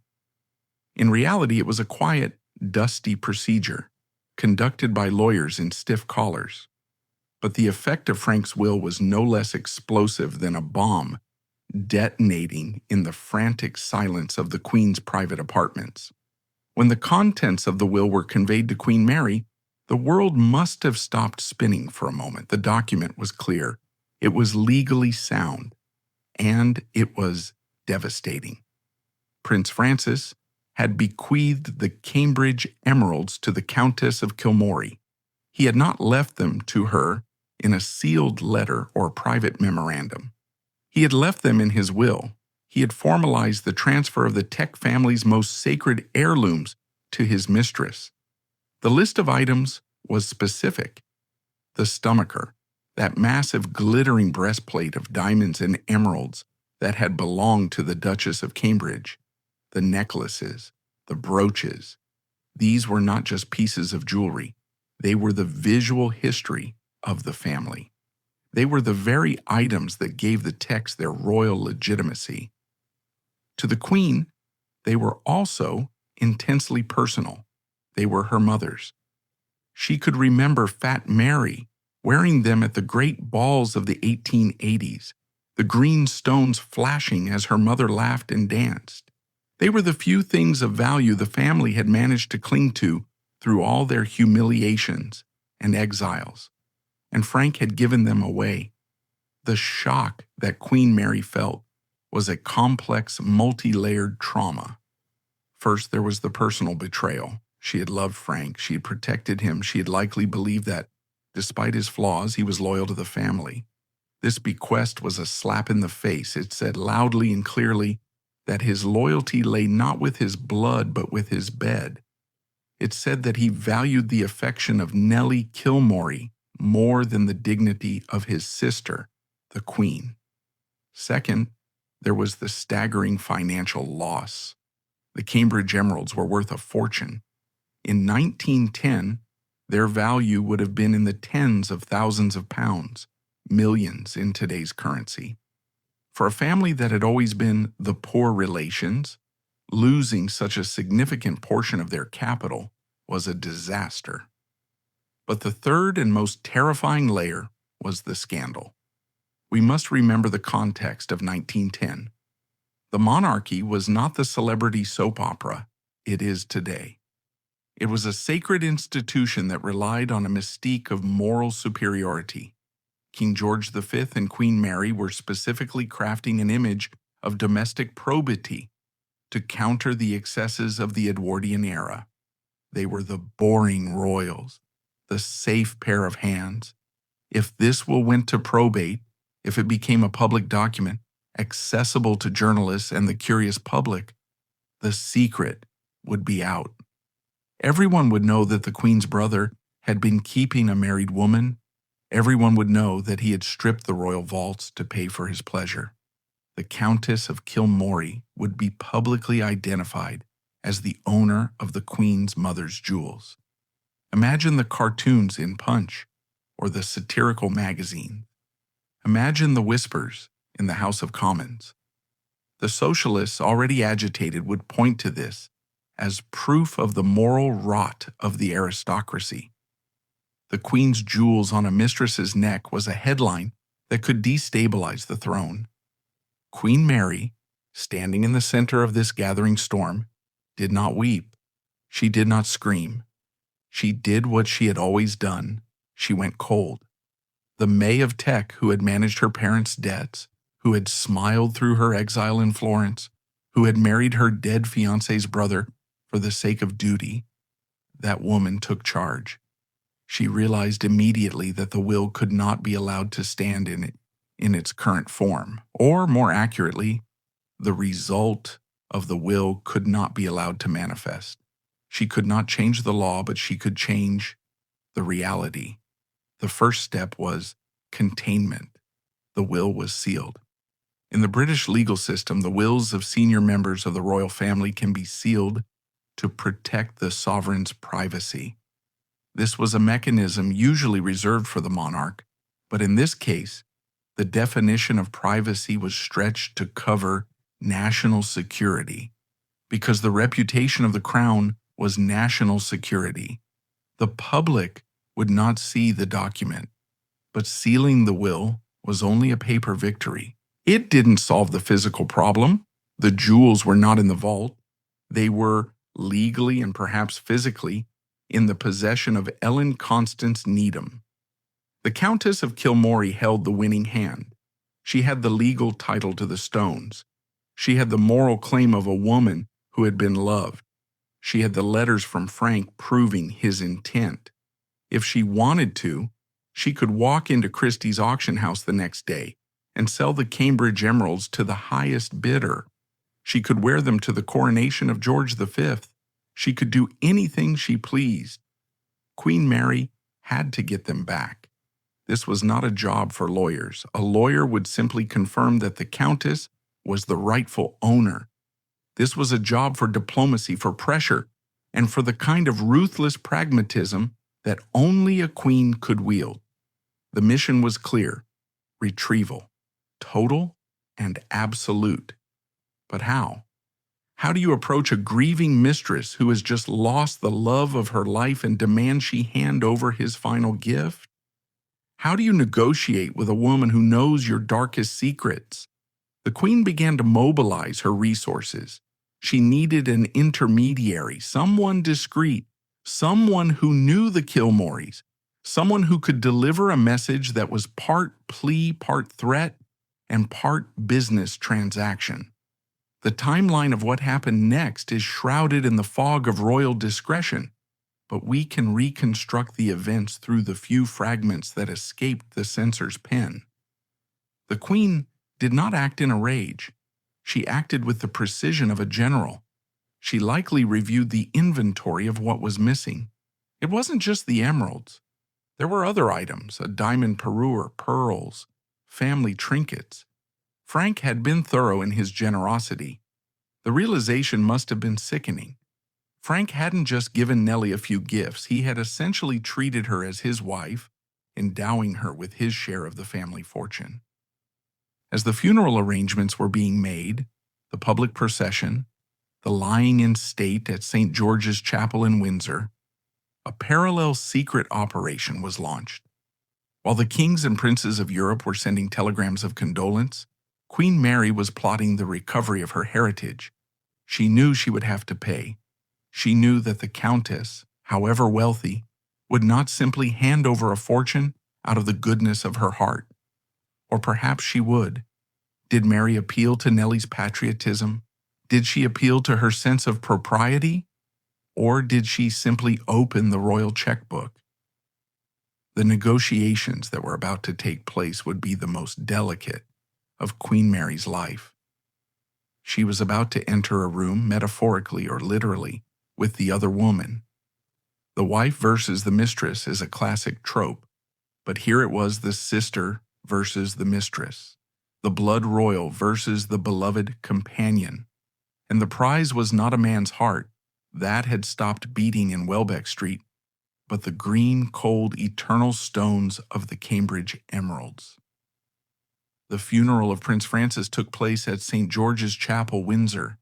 In reality, it was a quiet, dusty procedure, conducted by lawyers in stiff collars. But the effect of Frank's will was no less explosive than a bomb detonating in the frantic silence of the Queen's private apartments. When the contents of the will were conveyed to Queen Mary, the world must have stopped spinning for a moment. The document was clear. It was legally sound, and it was devastating. Prince Francis had bequeathed the Cambridge emeralds to the Countess of Kilmorey. He had not left them to her in a sealed letter or private memorandum. He had left them in his will. He had formalized the transfer of the Teck family's most sacred heirlooms to his mistress. The list of items was specific. The stomacher, that massive glittering breastplate of diamonds and emeralds that had belonged to the Duchess of Cambridge, the necklaces, the brooches. These were not just pieces of jewelry. They were the visual history of the family. They were the very items that gave the Tecks their royal legitimacy. To the Queen, they were also intensely personal. They were her mother's. She could remember Fat Mary wearing them at the great balls of the 1880s, the green stones flashing as her mother laughed and danced. They were the few things of value the family had managed to cling to through all their humiliations and exiles, and Frank had given them away. The shock that Queen Mary felt was a complex, multi-layered trauma. First, there was the personal betrayal. She had loved Frank. She had protected him. She had likely believed that, despite his flaws, he was loyal to the family. This bequest was a slap in the face. It said loudly and clearly that his loyalty lay not with his blood but with his bed. It said that he valued the affection of Nellie Kilmorey more than the dignity of his sister, the Queen. Second, there was the staggering financial loss. The Cambridge emeralds were worth a fortune. In 1910, their value would have been in the tens of thousands of pounds, millions in today's currency. For a family that had always been the poor relations, losing such a significant portion of their capital was a disaster. But the third and most terrifying layer was the scandal. We must remember the context of 1910. The Monarchy was not the celebrity soap opera it is today. It was a sacred institution that relied on a mystique of moral superiority. King George V and Queen Mary were specifically crafting an image of domestic probity to counter the excesses of the Edwardian era. They were the boring royals, the safe pair of hands. If this will went to probate, if it became a public document, accessible to journalists and the curious public, the secret would be out. Everyone would know that the Queen's brother had been keeping a married woman. Everyone would know that he had stripped the royal vaults to pay for his pleasure. The Countess of Kilmorey would be publicly identified as the owner of the Queen's mother's jewels. Imagine the cartoons in Punch or the satirical magazine. Imagine the whispers in the House of Commons. The socialists already agitated would point to this as proof of the moral rot of the aristocracy. The Queen's jewels on a mistress's neck was a headline that could destabilize the throne. Queen Mary, standing in the center of this gathering storm, did not weep. She did not scream. She did what she had always done. She went cold. The May of Teck who had managed her parents' debts, who had smiled through her exile in Florence, who had married her dead fiancé's brother for the sake of duty, that woman took charge. She realized immediately that the will could not be allowed to stand in its current form, or more accurately, the result of the will could not be allowed to manifest. She could not change the law, but she could change the reality. The first step was containment. The will was sealed. In the British legal system, the wills of senior members of the royal family can be sealed to protect the sovereign's privacy. This was a mechanism usually reserved for the monarch, but in this case, the definition of privacy was stretched to cover national security, because the reputation of the crown was national security. The public would not see the document, but sealing the will was only a paper victory. It didn't solve the physical problem. The jewels were not in the vault. They were legally and perhaps physically in the possession of Ellen Constance Needham. The Countess of Kilmorey held the winning hand. She had the legal title to the stones. She had the moral claim of a woman who had been loved. She had the letters from Frank proving his intent. If she wanted to, she could walk into Christie's auction house the next day and sell the Cambridge emeralds to the highest bidder. She could wear them to the coronation of George V. She could do anything she pleased. Queen Mary had to get them back. This was not a job for lawyers. A lawyer would simply confirm that the Countess was the rightful owner. This was a job for diplomacy, for pressure, and for the kind of ruthless pragmatism that only a queen could wield. The mission was clear: retrieval, total and absolute. But how? How do you approach a grieving mistress who has just lost the love of her life and demand she hand over his final gift? How do you negotiate with a woman who knows your darkest secrets? The queen began to mobilize her resources. She needed an intermediary, someone discreet, someone who knew the Kilmoreys, someone who could deliver a message that was part plea, part threat, and part business transaction. The timeline of what happened next is shrouded in the fog of royal discretion, but we can reconstruct the events through the few fragments that escaped the censor's pen. The queen did not act in a rage. She acted with the precision of a general. She likely reviewed the inventory of what was missing. It wasn't just the emeralds. There were other items, a diamond parure, pearls, family trinkets. Frank had been thorough in his generosity. The realization must have been sickening. Frank hadn't just given Nellie a few gifts, he had essentially treated her as his wife, endowing her with his share of the family fortune. As the funeral arrangements were being made, the public procession, the lying in state at St. George's Chapel in Windsor, a parallel secret operation was launched. While the kings and princes of Europe were sending telegrams of condolence, Queen Mary was plotting the recovery of her heritage. She knew she would have to pay. She knew that the Countess, however wealthy, would not simply hand over a fortune out of the goodness of her heart. Or perhaps she would. Did Mary appeal to Nellie's patriotism? Did she appeal to her sense of propriety? Or did she simply open the royal checkbook? The negotiations that were about to take place would be the most delicate of Queen Mary's life. She was about to enter a room, metaphorically or literally, with the other woman. The wife versus the mistress is a classic trope, but here it was the sister versus the mistress, the blood royal versus the beloved companion. And the prize was not a man's heart. That had stopped beating in Welbeck Street, but the green, cold, eternal stones of the Cambridge emeralds. The funeral of Prince Francis took place at St. George's Chapel, Windsor.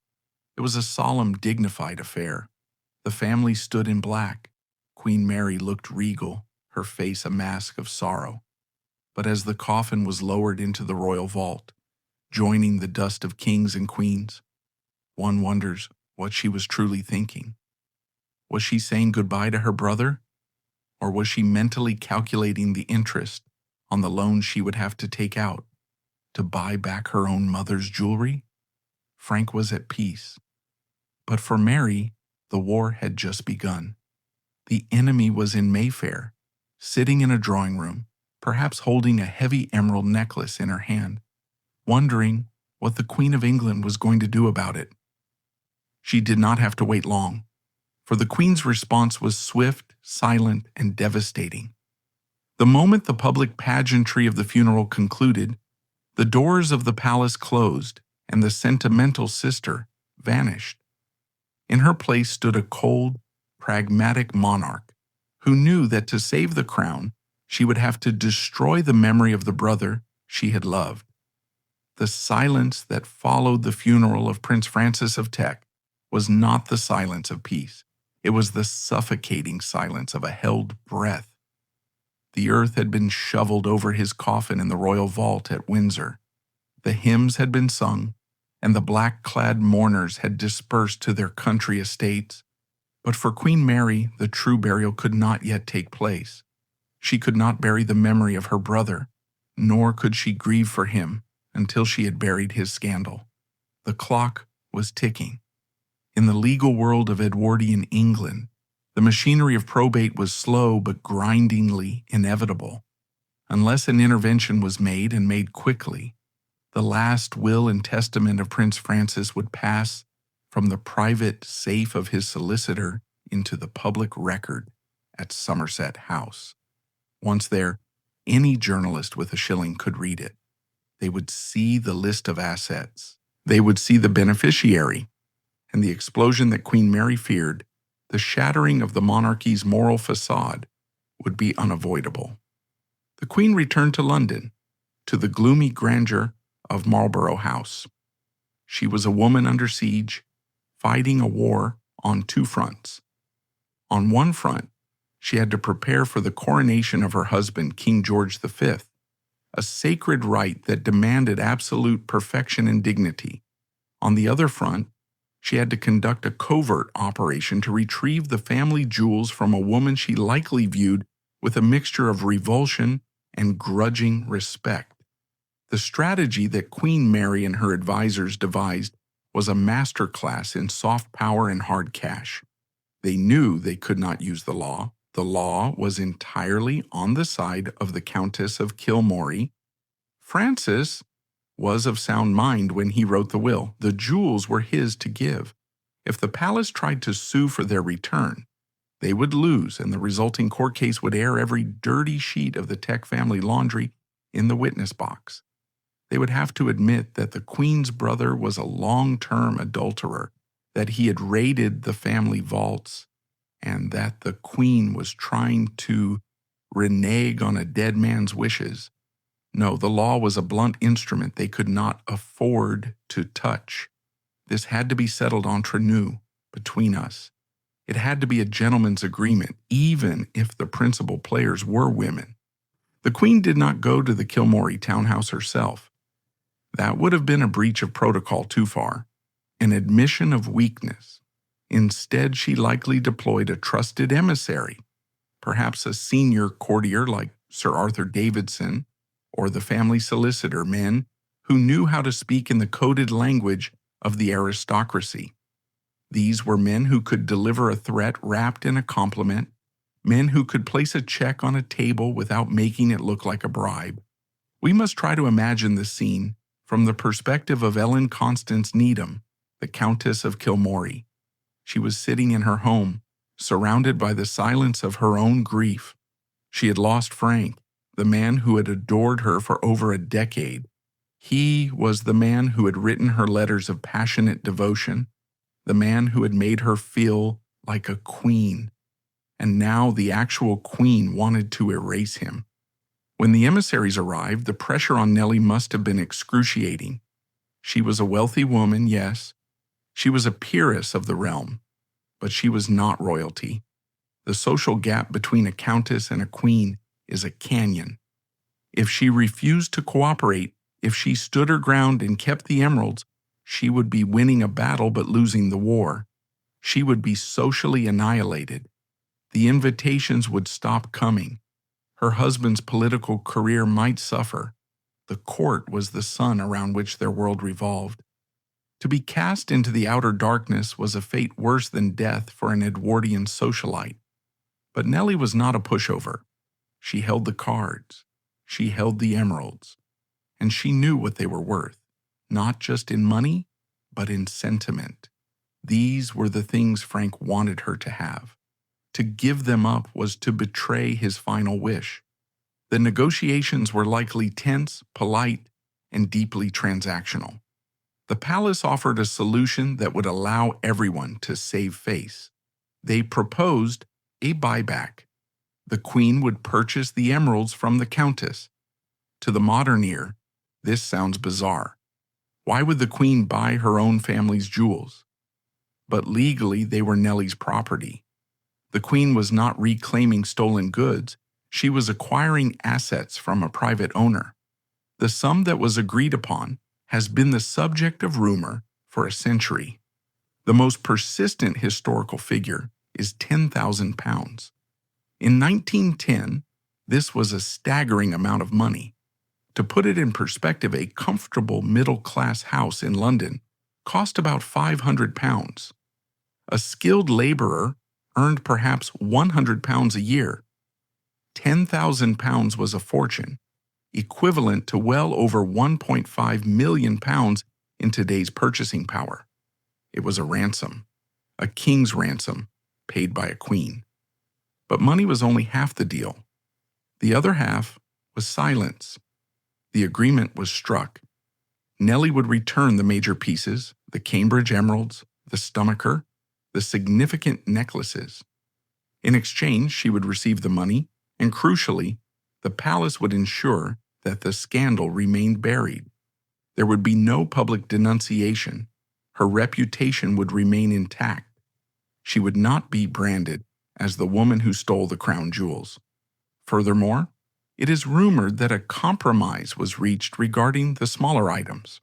It was a solemn, dignified affair. The family stood in black. Queen Mary looked regal, her face a mask of sorrow. But as the coffin was lowered into the royal vault, joining the dust of kings and queens, one wonders what she was truly thinking. Was she saying goodbye to her brother? Or was she mentally calculating the interest on the loan she would have to take out to buy back her own mother's jewelry? Frank was at peace. But for Mary, the war had just begun. The enemy was in Mayfair, sitting in a drawing room, perhaps holding a heavy emerald necklace in her hand, wondering what the Queen of England was going to do about it. She did not have to wait long, for the Queen's response was swift, silent, and devastating. The moment the public pageantry of the funeral concluded, the doors of the palace closed and the sentimental sister vanished. In her place stood a cold, pragmatic monarch who knew that to save the crown, she would have to destroy the memory of the brother she had loved. The silence that followed the funeral of Prince Francis of Teck was not the silence of peace. It was the suffocating silence of a held breath. The earth had been shoveled over his coffin in the royal vault at Windsor. The hymns had been sung, and the black-clad mourners had dispersed to their country estates. But for Queen Mary, the true burial could not yet take place. She could not bury the memory of her brother, nor could she grieve for him until she had buried his scandal. The clock was ticking. In the legal world of Edwardian England, the machinery of probate was slow but grindingly inevitable. Unless an intervention was made and made quickly, the last will and testament of Prince Francis would pass from the private safe of his solicitor into the public record at Somerset House. Once there, any journalist with a shilling could read it. They would see the list of assets. They would see the beneficiary, and the explosion that Queen Mary feared, the shattering of the monarchy's moral facade, would be unavoidable. The Queen returned to London, to the gloomy grandeur of Marlborough House. She was a woman under siege, fighting a war on two fronts. On one front, she had to prepare for the coronation of her husband, King George V, a sacred rite that demanded absolute perfection and dignity. On the other front, she had to conduct a covert operation to retrieve the family jewels from a woman she likely viewed with a mixture of revulsion and grudging respect. The strategy that Queen Mary and her advisors devised was a masterclass in soft power and hard cash. They knew they could not use the law. The law was entirely on the side of the Countess of Kilmorey. Francis was of sound mind when he wrote the will. The jewels were his to give. If the palace tried to sue for their return, they would lose, and the resulting court case would air every dirty sheet of the Tech family laundry in the witness box. They would have to admit that the Queen's brother was a long-term adulterer, that he had raided the family vaults, and that the Queen was trying to renege on a dead man's wishes. No, the law was a blunt instrument they could not afford to touch. This had to be settled entre nous, between us. It had to be a gentleman's agreement, even if the principal players were women. The Queen did not go to the Kilmorey townhouse herself. That would have been a breach of protocol too far, an admission of weakness. Instead, she likely deployed a trusted emissary, perhaps a senior courtier like Sir Arthur Davidson or the family solicitor, men who knew how to speak in the coded language of the aristocracy. These were men who could deliver a threat wrapped in a compliment, men who could place a check on a table without making it look like a bribe. We must try to imagine the scene from the perspective of Ellen Constance Needham, the Countess of Kilmorey. She was sitting in her home, surrounded by the silence of her own grief. She had lost Frank, the man who had adored her for over a decade. He was the man who had written her letters of passionate devotion, the man who had made her feel like a queen. And now the actual queen wanted to erase him. When the emissaries arrived, the pressure on Nellie must have been excruciating. She was a wealthy woman, yes. She was a peeress of the realm, but she was not royalty. The social gap between a countess and a queen is a canyon. If she refused to cooperate, if she stood her ground and kept the emeralds, she would be winning a battle but losing the war. She would be socially annihilated. The invitations would stop coming. Her husband's political career might suffer. The court was the sun around which their world revolved. To be cast into the outer darkness was a fate worse than death for an Edwardian socialite. But Nellie was not a pushover. She held the cards. She held the emeralds. And she knew what they were worth, not just in money, but in sentiment. These were the things Frank wanted her to have. To give them up was to betray his final wish. The negotiations were likely tense, polite, and deeply transactional. The palace offered a solution that would allow everyone to save face. They proposed a buyback. The Queen would purchase the emeralds from the Countess. To the modern ear, this sounds bizarre. Why would the Queen buy her own family's jewels? But legally, they were Nellie's property. The Queen was not reclaiming stolen goods. She was acquiring assets from a private owner. The sum that was agreed upon has been the subject of rumor for a century. The most persistent historical figure is £10,000. In 1910, this was a staggering amount of money. To put it in perspective, a comfortable middle-class house in London cost about £500. A skilled laborer earned perhaps £100 a year. £10,000 was a fortune, equivalent to well over £1.5 million in today's purchasing power. It was a ransom, a king's ransom, paid by a queen. But money was only half the deal. The other half was silence. The agreement was struck. Nellie would return the major pieces, the Cambridge emeralds, the stomacher, the significant necklaces. In exchange, she would receive the money, and crucially, the palace would ensure that the scandal remained buried. There would be no public denunciation. Her reputation would remain intact. She would not be branded as the woman who stole the crown jewels. Furthermore, it is rumored that a compromise was reached regarding the smaller items.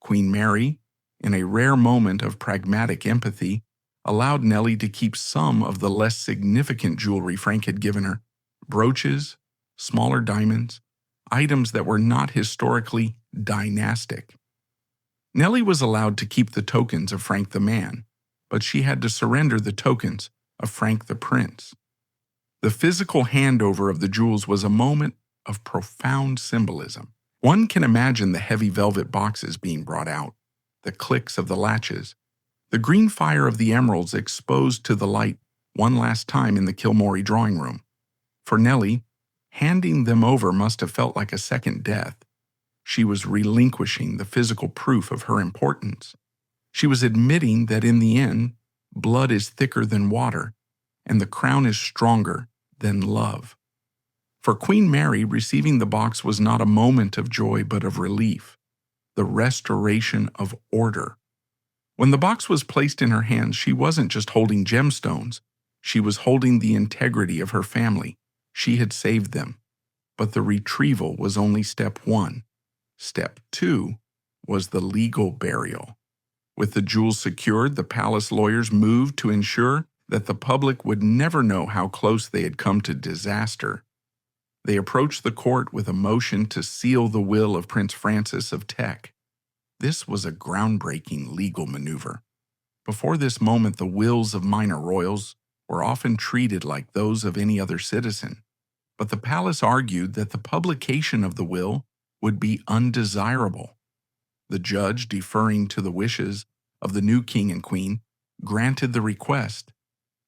Queen Mary, in a rare moment of pragmatic empathy, allowed Nellie to keep some of the less significant jewelry Frank had given her: brooches, smaller diamonds, items that were not historically dynastic. Nellie was allowed to keep the tokens of Frank the man, but she had to surrender the tokens of Frank the prince. The physical handover of the jewels was a moment of profound symbolism. One can imagine the heavy velvet boxes being brought out, the clicks of the latches, The green fire of the emeralds exposed to the light one last time in the Kilmorey drawing room. For Nellie, handing them over must have felt like a second death. She was relinquishing the physical proof of her importance. She was admitting that in the end, blood is thicker than water, and the crown is stronger than love. For Queen Mary, receiving the box was not a moment of joy but of relief, the restoration of order. When the box was placed in her hands, she wasn't just holding gemstones, she was holding the integrity of her family. She had saved them. But the retrieval was only step one. Step two was the legal burial. With the jewels secured, the palace lawyers moved to ensure that the public would never know how close they had come to disaster. They approached the court with a motion to seal the will of Prince Francis of Teck. This was a groundbreaking legal maneuver. Before this moment, the wills of minor royals were often treated like those of any other citizen. But the palace argued that the publication of the will would be undesirable. The judge, deferring to the wishes of the new king and queen, granted the request.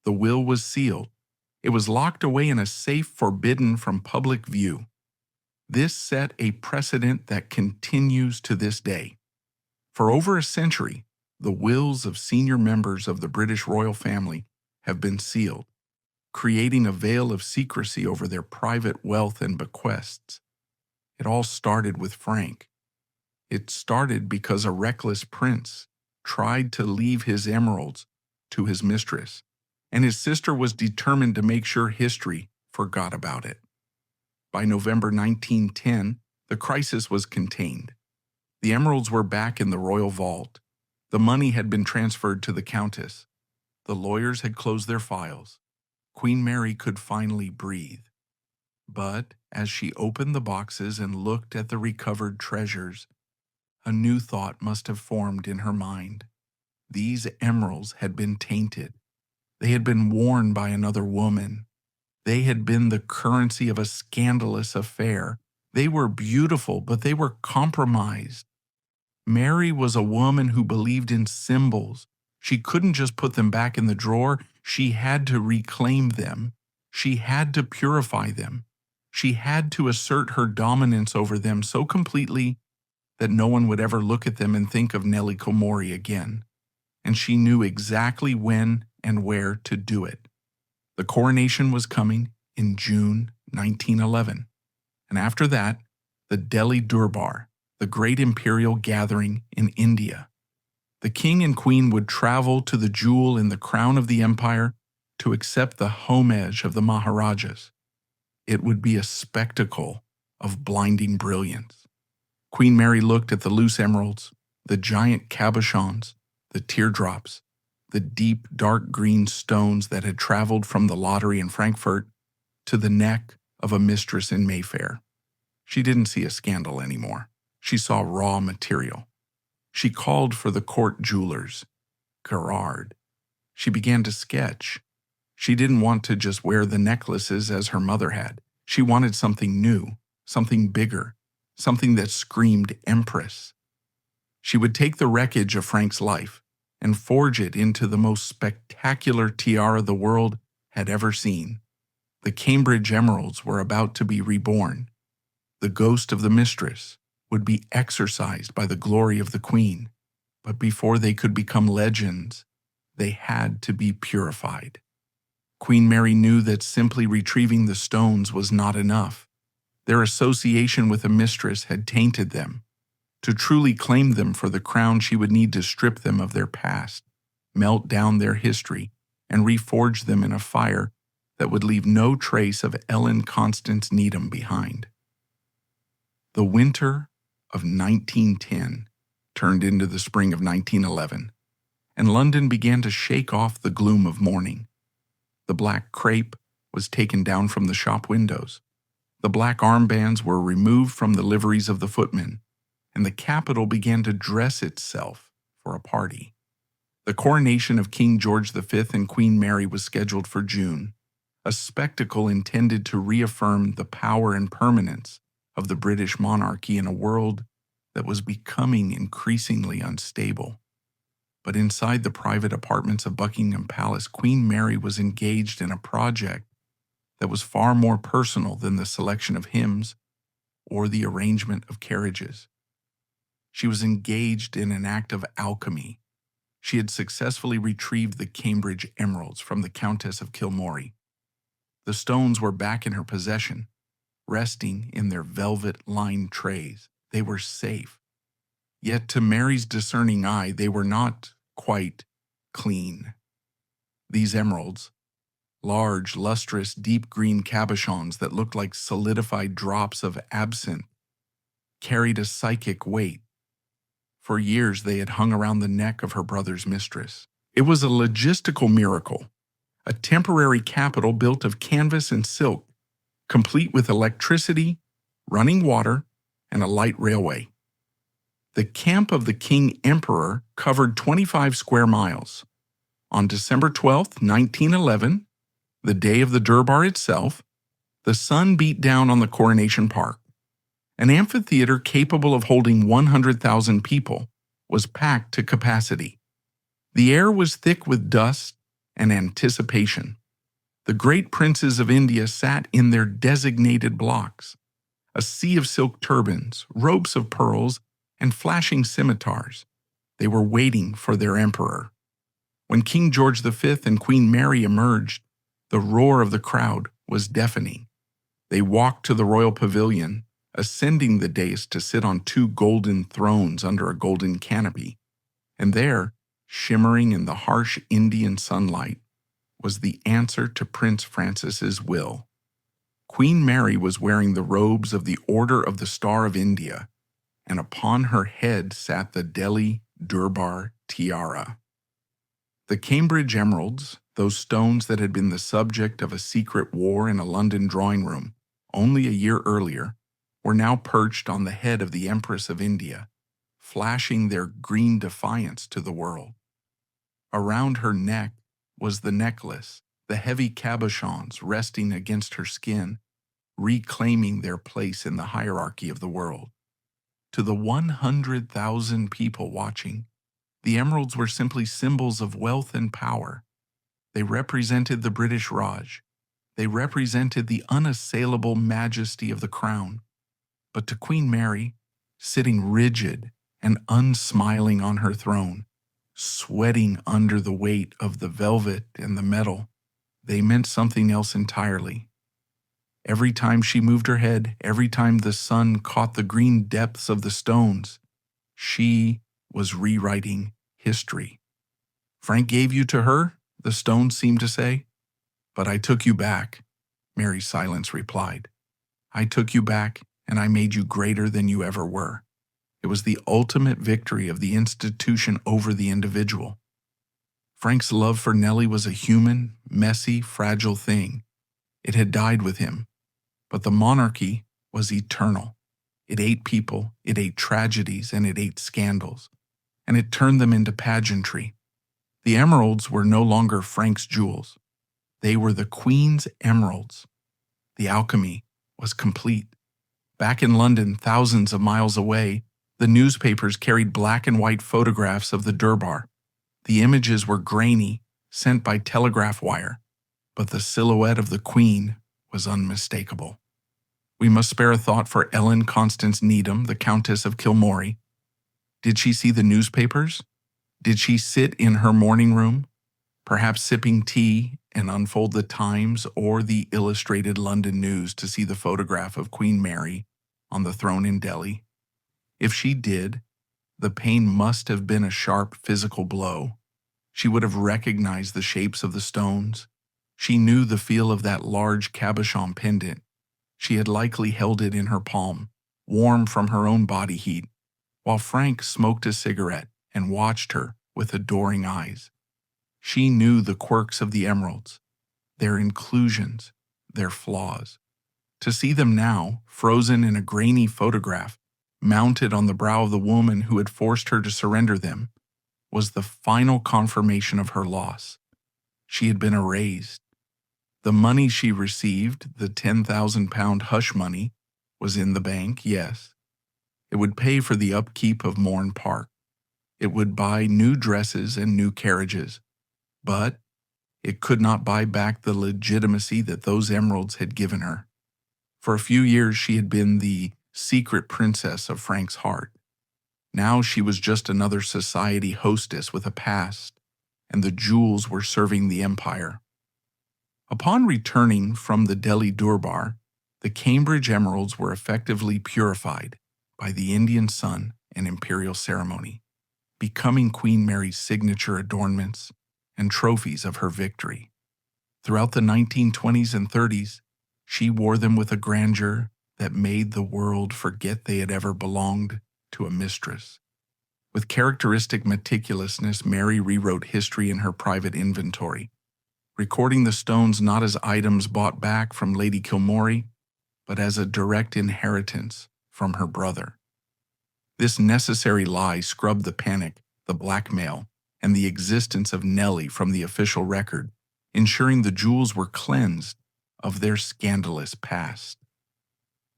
The will was sealed. It was locked away in a safe forbidden from public view. This set a precedent that continues to this day. For over a century, the wills of senior members of the British royal family have been sealed, creating a veil of secrecy over their private wealth and bequests. It all started with Frank. It started because a reckless prince tried to leave his emeralds to his mistress, and his sister was determined to make sure history forgot about it. By November 1910, the crisis was contained. The emeralds were back in the royal vault. The money had been transferred to the countess. The lawyers had closed their files. Queen Mary could finally breathe. But as she opened the boxes and looked at the recovered treasures, a new thought must have formed in her mind. These emeralds had been tainted. They had been worn by another woman. They had been the currency of a scandalous affair. They were beautiful, but they were compromised. Mary was a woman who believed in symbols. She couldn't just put them back in the drawer. She had to reclaim them. She had to purify them. She had to assert her dominance over them so completely that no one would ever look at them and think of Nellie Kilmorey again. And she knew exactly when and where to do it. The coronation was coming in June 1911. And after that, the Delhi Durbar, the great imperial gathering in India. The king and queen would travel to the jewel in the crown of the empire to accept the homage of the Maharajas. It would be a spectacle of blinding brilliance. Queen Mary looked at the loose emeralds, the giant cabochons, the teardrops, the deep dark green stones that had traveled from the lottery in Frankfurt to the neck of a mistress in Mayfair. She didn't see a scandal anymore. She saw raw material. She called for the court jewelers, Gerard. She began to sketch. She didn't want to just wear the necklaces as her mother had. She wanted something new, something bigger, something that screamed empress. She would take the wreckage of Frank's life and forge it into the most spectacular tiara the world had ever seen. The Cambridge emeralds were about to be reborn. The ghost of the mistress would be exorcised by the glory of the queen. But before they could become legends, they had to be purified. Queen Mary knew that simply retrieving the stones was not enough. Their association with a mistress had tainted them. To truly claim them for the crown, she would need to strip them of their past, melt down their history, and reforge them in a fire that would leave no trace of Ellen Constance Needham behind. The winter of 1910 turned into the spring of 1911, and London began to shake off the gloom of mourning. The black crepe was taken down from the shop windows. The black armbands were removed from the liveries of the footmen, and the capital began to dress itself for a party. The coronation of King George V and Queen Mary was scheduled for June, a spectacle intended to reaffirm the power and permanence of the British monarchy in a world that was becoming increasingly unstable. But inside the private apartments of Buckingham Palace, Queen Mary was engaged in a project that was far more personal than the selection of hymns or the arrangement of carriages. She was engaged in an act of alchemy. She had successfully retrieved the Cambridge emeralds from the Countess of Kilmorey. The stones were back in her possession, resting in their velvet-lined trays. They were safe. Yet to Mary's discerning eye, they were not quite clean. These emeralds, large, lustrous, deep green cabochons that looked like solidified drops of absinthe, carried a psychic weight. For years they had hung around the neck of her brother's mistress. It was a logistical miracle, a temporary capital built of canvas and silk, complete with electricity, running water, and a light railway. The camp of the King Emperor covered 25 square miles. On December 12, 1911, the day of the Durbar itself, the sun beat down on the Coronation Park. An amphitheater capable of holding 100,000 people was packed to capacity. The air was thick with dust and anticipation. The great princes of India sat in their designated blocks. A sea of silk turbans, ropes of pearls, and flashing scimitars. They were waiting for their emperor. When King George V and Queen Mary emerged, the roar of the crowd was deafening. They walked to the royal pavilion, ascending the dais to sit on two golden thrones under a golden canopy. And there, shimmering in the harsh Indian sunlight, was the answer to Prince Francis's will. Queen Mary was wearing the robes of the Order of the Star of India, and upon her head sat the Delhi Durbar tiara. The Cambridge emeralds, those stones that had been the subject of a secret war in a London drawing room only a year earlier, were now perched on the head of the Empress of India, flashing their green defiance to the world. Around her neck was the necklace, the heavy cabochons resting against her skin, reclaiming their place in the hierarchy of the world. To the 100,000 people watching, the emeralds were simply symbols of wealth and power. They represented the British Raj. They represented the unassailable majesty of the crown. But to Queen Mary, sitting rigid and unsmiling on her throne, sweating under the weight of the velvet and the metal, they meant something else entirely. Every time she moved her head, every time the sun caught the green depths of the stones, she was rewriting history. Frank gave you to her, the stones seemed to say. But I took you back, Mary's silence replied. I took you back, and I made you greater than you ever were. It was the ultimate victory of the institution over the individual. Frank's love for Nellie was a human, messy, fragile thing. It had died with him. But the monarchy was eternal. It ate people, it ate tragedies, and it ate scandals. And it turned them into pageantry. The emeralds were no longer Frank's jewels. They were the Queen's emeralds. The alchemy was complete. Back in London, thousands of miles away, the newspapers carried black and white photographs of the Durbar. The images were grainy, sent by telegraph wire, but the silhouette of the Queen was unmistakable. We must spare a thought for Ellen Constance Needham, the Countess of Kilmorey. Did she see the newspapers? Did she sit in her morning room, perhaps sipping tea, and unfold the Times or the Illustrated London News to see the photograph of Queen Mary on the throne in Delhi? If she did, the pain must have been a sharp physical blow. She would have recognized the shapes of the stones. She knew the feel of that large cabochon pendant. She had likely held it in her palm, warm from her own body heat, while Frank smoked a cigarette and watched her with adoring eyes. She knew the quirks of the emeralds, their inclusions, their flaws. To see them now, frozen in a grainy photograph, mounted on the brow of the woman who had forced her to surrender them, was the final confirmation of her loss. She had been erased. The money she received, the £10,000 hush money, was in the bank, yes. It would pay for the upkeep of Morn Park. It would buy new dresses and new carriages, but it could not buy back the legitimacy that those emeralds had given her. For a few years, she had been the secret princess of Frank's heart. Now she was just another society hostess with a past, and the jewels were serving the empire. Upon returning from the Delhi Durbar, the Cambridge emeralds were effectively purified by the Indian sun and imperial ceremony, becoming Queen Mary's signature adornments and trophies of her victory. Throughout the 1920s and 30s, she wore them with a grandeur that made the world forget they had ever belonged to a mistress. With characteristic meticulousness, Mary rewrote history in her private inventory, recording the stones not as items bought back from Lady Kilmorey, but as a direct inheritance from her brother. This necessary lie scrubbed the panic, the blackmail, and the existence of Nellie from the official record, ensuring the jewels were cleansed of their scandalous past.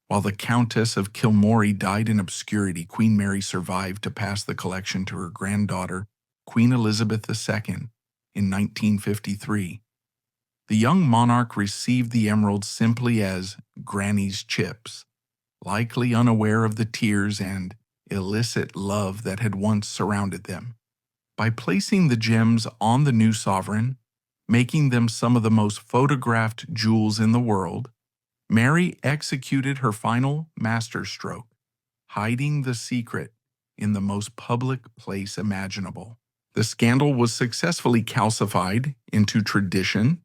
While the Countess of Kilmorey died in obscurity, Queen Mary survived to pass the collection to her granddaughter, Queen Elizabeth II, in 1953. The young monarch received the emeralds simply as Granny's chips, likely unaware of the tears and illicit love that had once surrounded them. By placing the gems on the new sovereign, making them some of the most photographed jewels in the world, Mary executed her final masterstroke, hiding the secret in the most public place imaginable. The scandal was successfully calcified into tradition,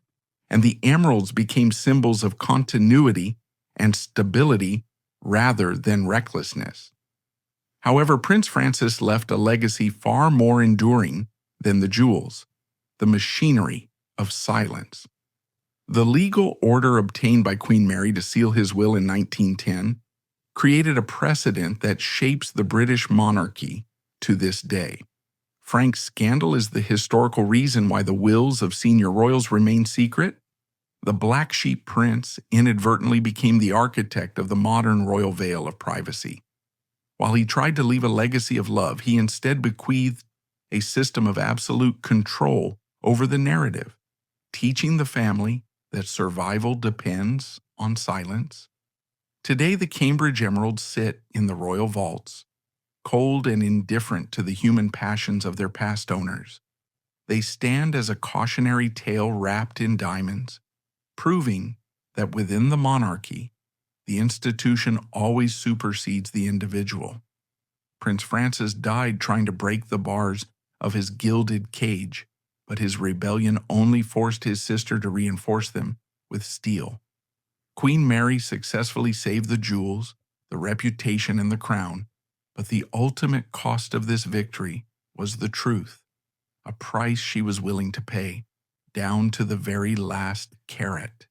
and the emeralds became symbols of continuity and stability rather than recklessness. However, Prince Francis left a legacy far more enduring than the jewels: the machinery of silence. The legal order obtained by Queen Mary to seal his will in 1910 created a precedent that shapes the British monarchy to this day. Frank's scandal is the historical reason why the wills of senior royals remain secret. The Black Sheep Prince inadvertently became the architect of the modern royal veil of privacy. While he tried to leave a legacy of love, he instead bequeathed a system of absolute control over the narrative, teaching the family that survival depends on silence. Today, the Cambridge emeralds sit in the royal vaults, cold and indifferent to the human passions of their past owners. They stand as a cautionary tale wrapped in diamonds, proving that within the monarchy, the institution always supersedes the individual. Prince Francis died trying to break the bars of his gilded cage, but his rebellion only forced his sister to reinforce them with steel. Queen Mary successfully saved the jewels, the reputation, and the crown, but the ultimate cost of this victory was the truth, a price she was willing to pay, down to the very last carat.